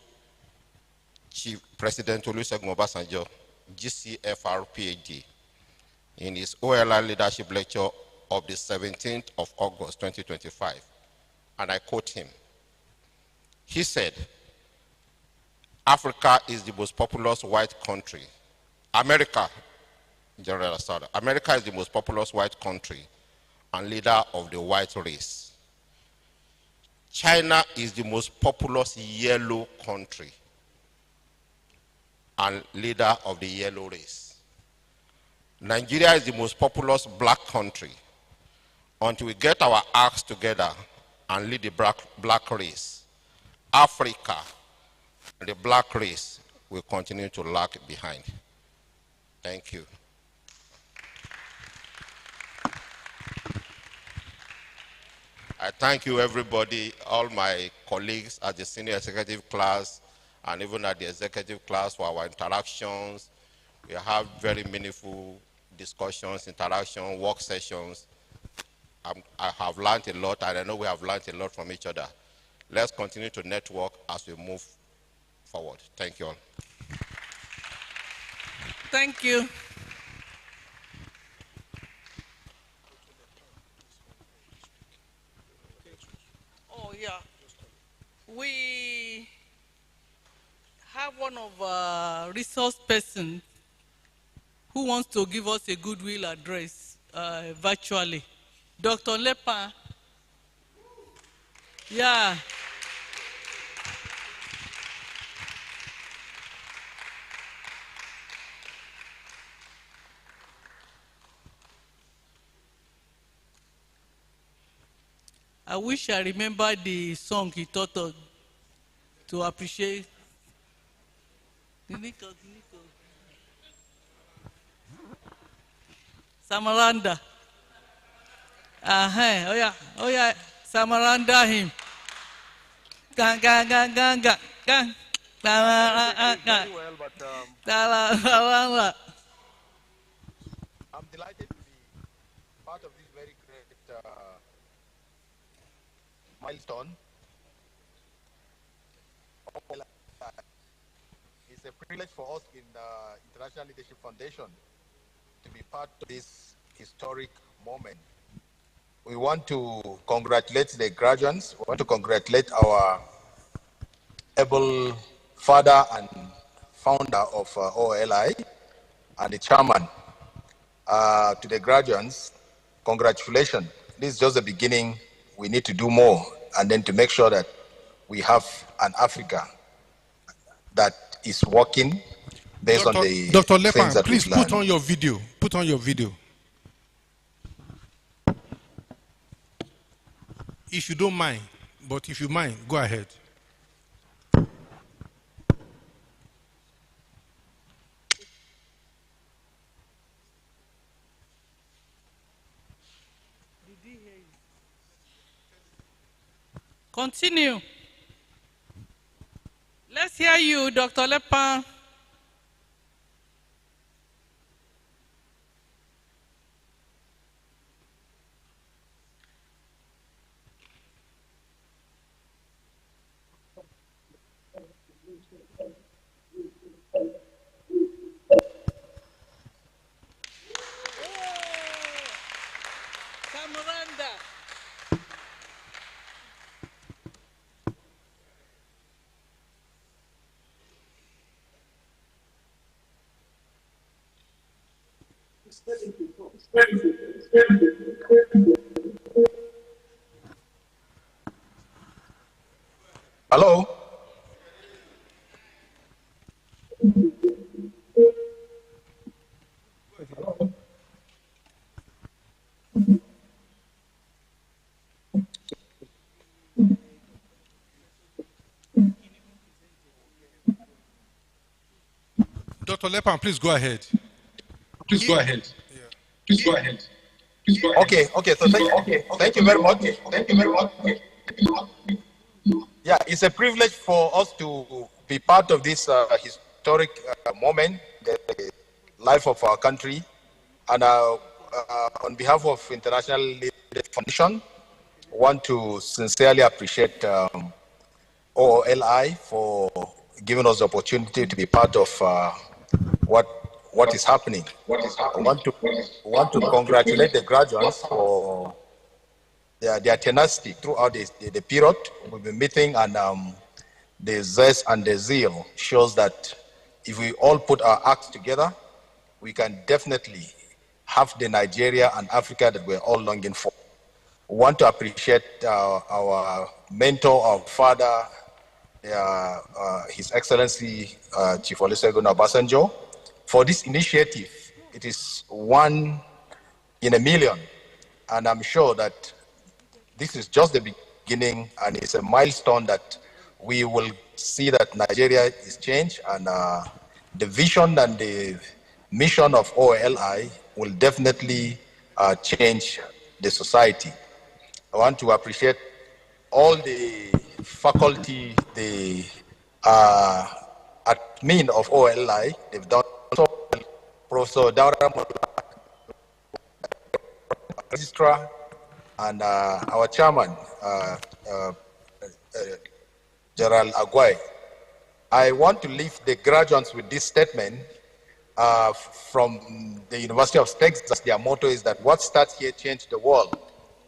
Chief President Olusegun Obasanjo, GCFR PhD, in his OLI leadership lecture of the 17th of August 2025, and I quote him. He said, Africa is the most populous white country. America, General Assad, America is the most populous white country and leader of the white race. China is the most populous yellow country and leader of the yellow race. Nigeria is the most populous black country. Until we get our acts together and lead the black race, Africa and the black race will continue to lag behind. Thank you. I thank you, everybody, all my colleagues at the senior executive class and even at the executive class for our interactions. We have very meaningful discussions, interaction, work sessions. I have learned a lot, and I know we have learned a lot from each other. Let's continue to network as we move forward. Thank you all. Thank you. Oh, yeah. We have one of our resource persons who wants to give us a goodwill address virtually. Dr. Lepa. Yeah. I wish I remember the song he taught us to appreciate. Samaranda. Oh yeah, Samaranda him. Gang. Well, but I'm delighted to be part of this very great milestone. It's a privilege for us in the International Leadership Foundation to be part of this historic moment. We want to congratulate the graduates. We want to congratulate our able father and founder of OLI and the chairman. To the graduates, congratulations. this is just the beginning. We need to do more, and then to make sure that we have an Africa that is working based on the Dr. things Lepan, that please we've learned. put on your video. Put on your video. If you don't mind, but if you mind, go ahead. Continue. Let's hear you, Dr. Lepan. Hello? Dr. Lepan, please go ahead. Please go ahead. Please go ahead. Please go ahead. Okay, so thank you very much. Thank you very much. Yeah, it's a privilege for us to be part of this historic moment, the life of our country. And on behalf of International Leadership Foundation, I want to sincerely appreciate OOLI for giving us the opportunity to be part of what is happening. I want to congratulate the graduates for their tenacity throughout the period we've been meeting, and the zest and the zeal shows that if we all put our acts together, we can definitely have the Nigeria and Africa that we're all longing for. We want to appreciate our mentor, our father, His Excellency Chief Olusegun Obasanjo, for this initiative. It is one in a million, and I'm sure that this is just the beginning, and it's a milestone that we will see that Nigeria is changed, and the vision and the mission of OOLI will definitely change the society. I want to appreciate all the faculty, the admin of OOLI. They've done so well. Professor Daura, registrar, and our chairman, Gerald Agwai. I want to leave the graduates with this statement from the University of Texas. Their motto is that what starts here changes the world.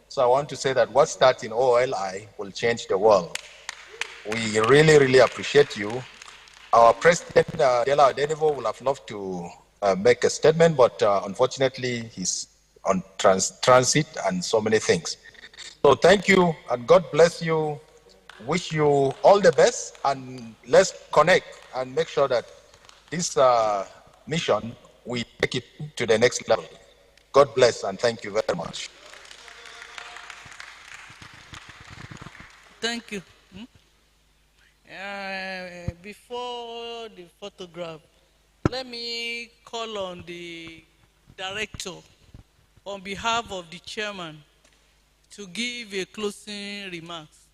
So I want to say that what starts in OOLI will change the world. We really, really appreciate you. Our president, Dela Adenivo, would have loved to make a statement, but unfortunately he's on transit and so many things. So thank you, and God bless you. Wish you all the best, and let's connect and make sure that this mission, we take it to the next level. God bless, and thank you very much. Thank you. Before the photograph, let me call on the director on behalf of the chairman to give a closing remarks.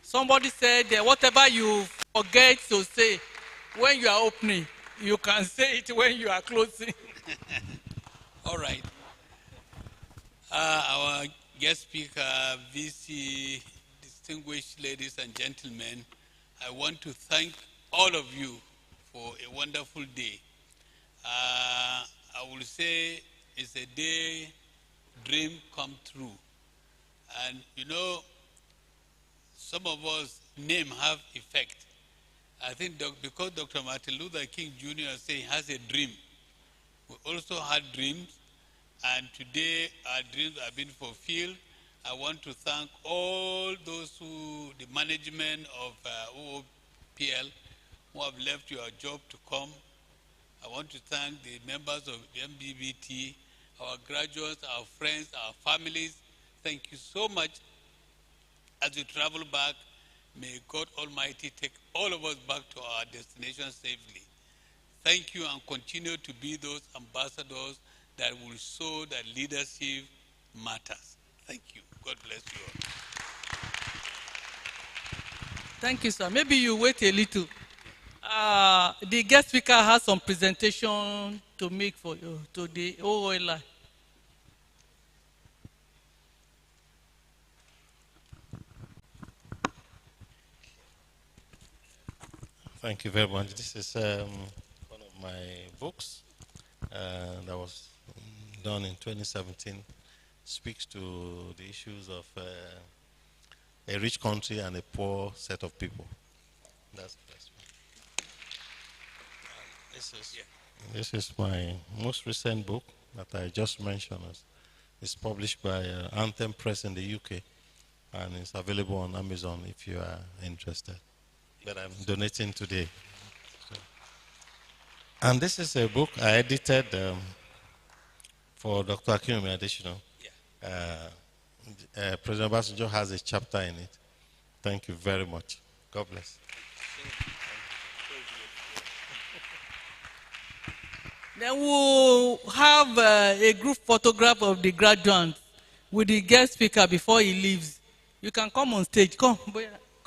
Somebody said that whatever you forget to say when you are opening, you can say it when you are closing. All right. Our guest speaker, VC, distinguished ladies and gentlemen, I want to thank all of you for a wonderful day. I will say it's a day dream come true. And you know, some of us name have effect. I think because Dr. Martin Luther King Jr. said he has a dream, we also had dreams, And today our dreams have been fulfilled. I want to thank all those the management of OOPL who have left your job to come. I want to thank the members of the MBBT, our graduates, our friends, our families. Thank you so much. As we travel back, may God Almighty take all of us back to our destination safely. Thank you, and continue to be those ambassadors that will show that leadership matters. Thank you. God bless you all. Thank you, sir. Maybe you wait a little. The guest speaker has some presentation to make for you, to the OOLI. Thank you very much. This is one of my books that was done in 2017. Speaks to the issues of a rich country and a poor set of people. That's the best one. This is my most recent book that I just mentioned. It's published by Anthem Press in the UK, and it's available on Amazon if you are interested. That I'm donating today. So. And this is a book I edited for Dr. Akinwumi Adesina. President Obasanjo has a chapter in it. Thank you very much. God bless. Then we'll have a group photograph of the graduates with the guest speaker before he leaves. You can come on stage. Come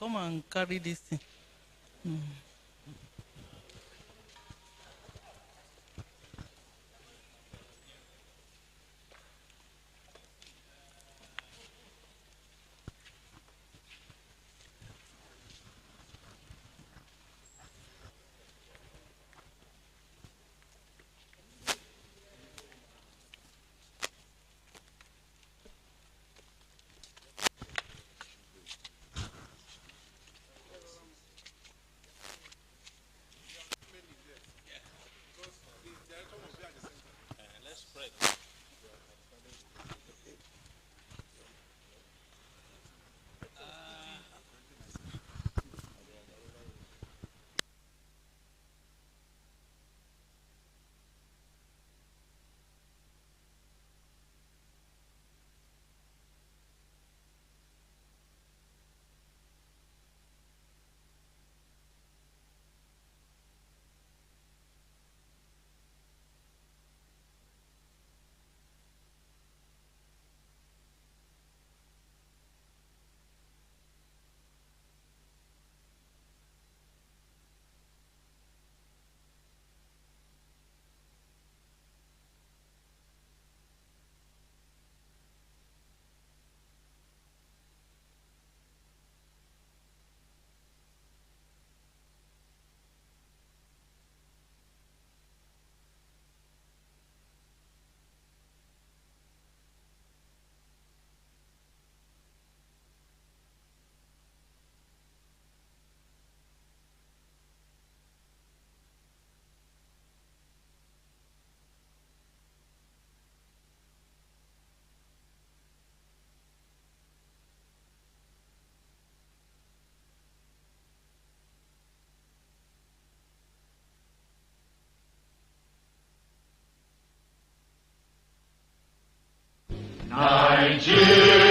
and carry this thing. Nigeria.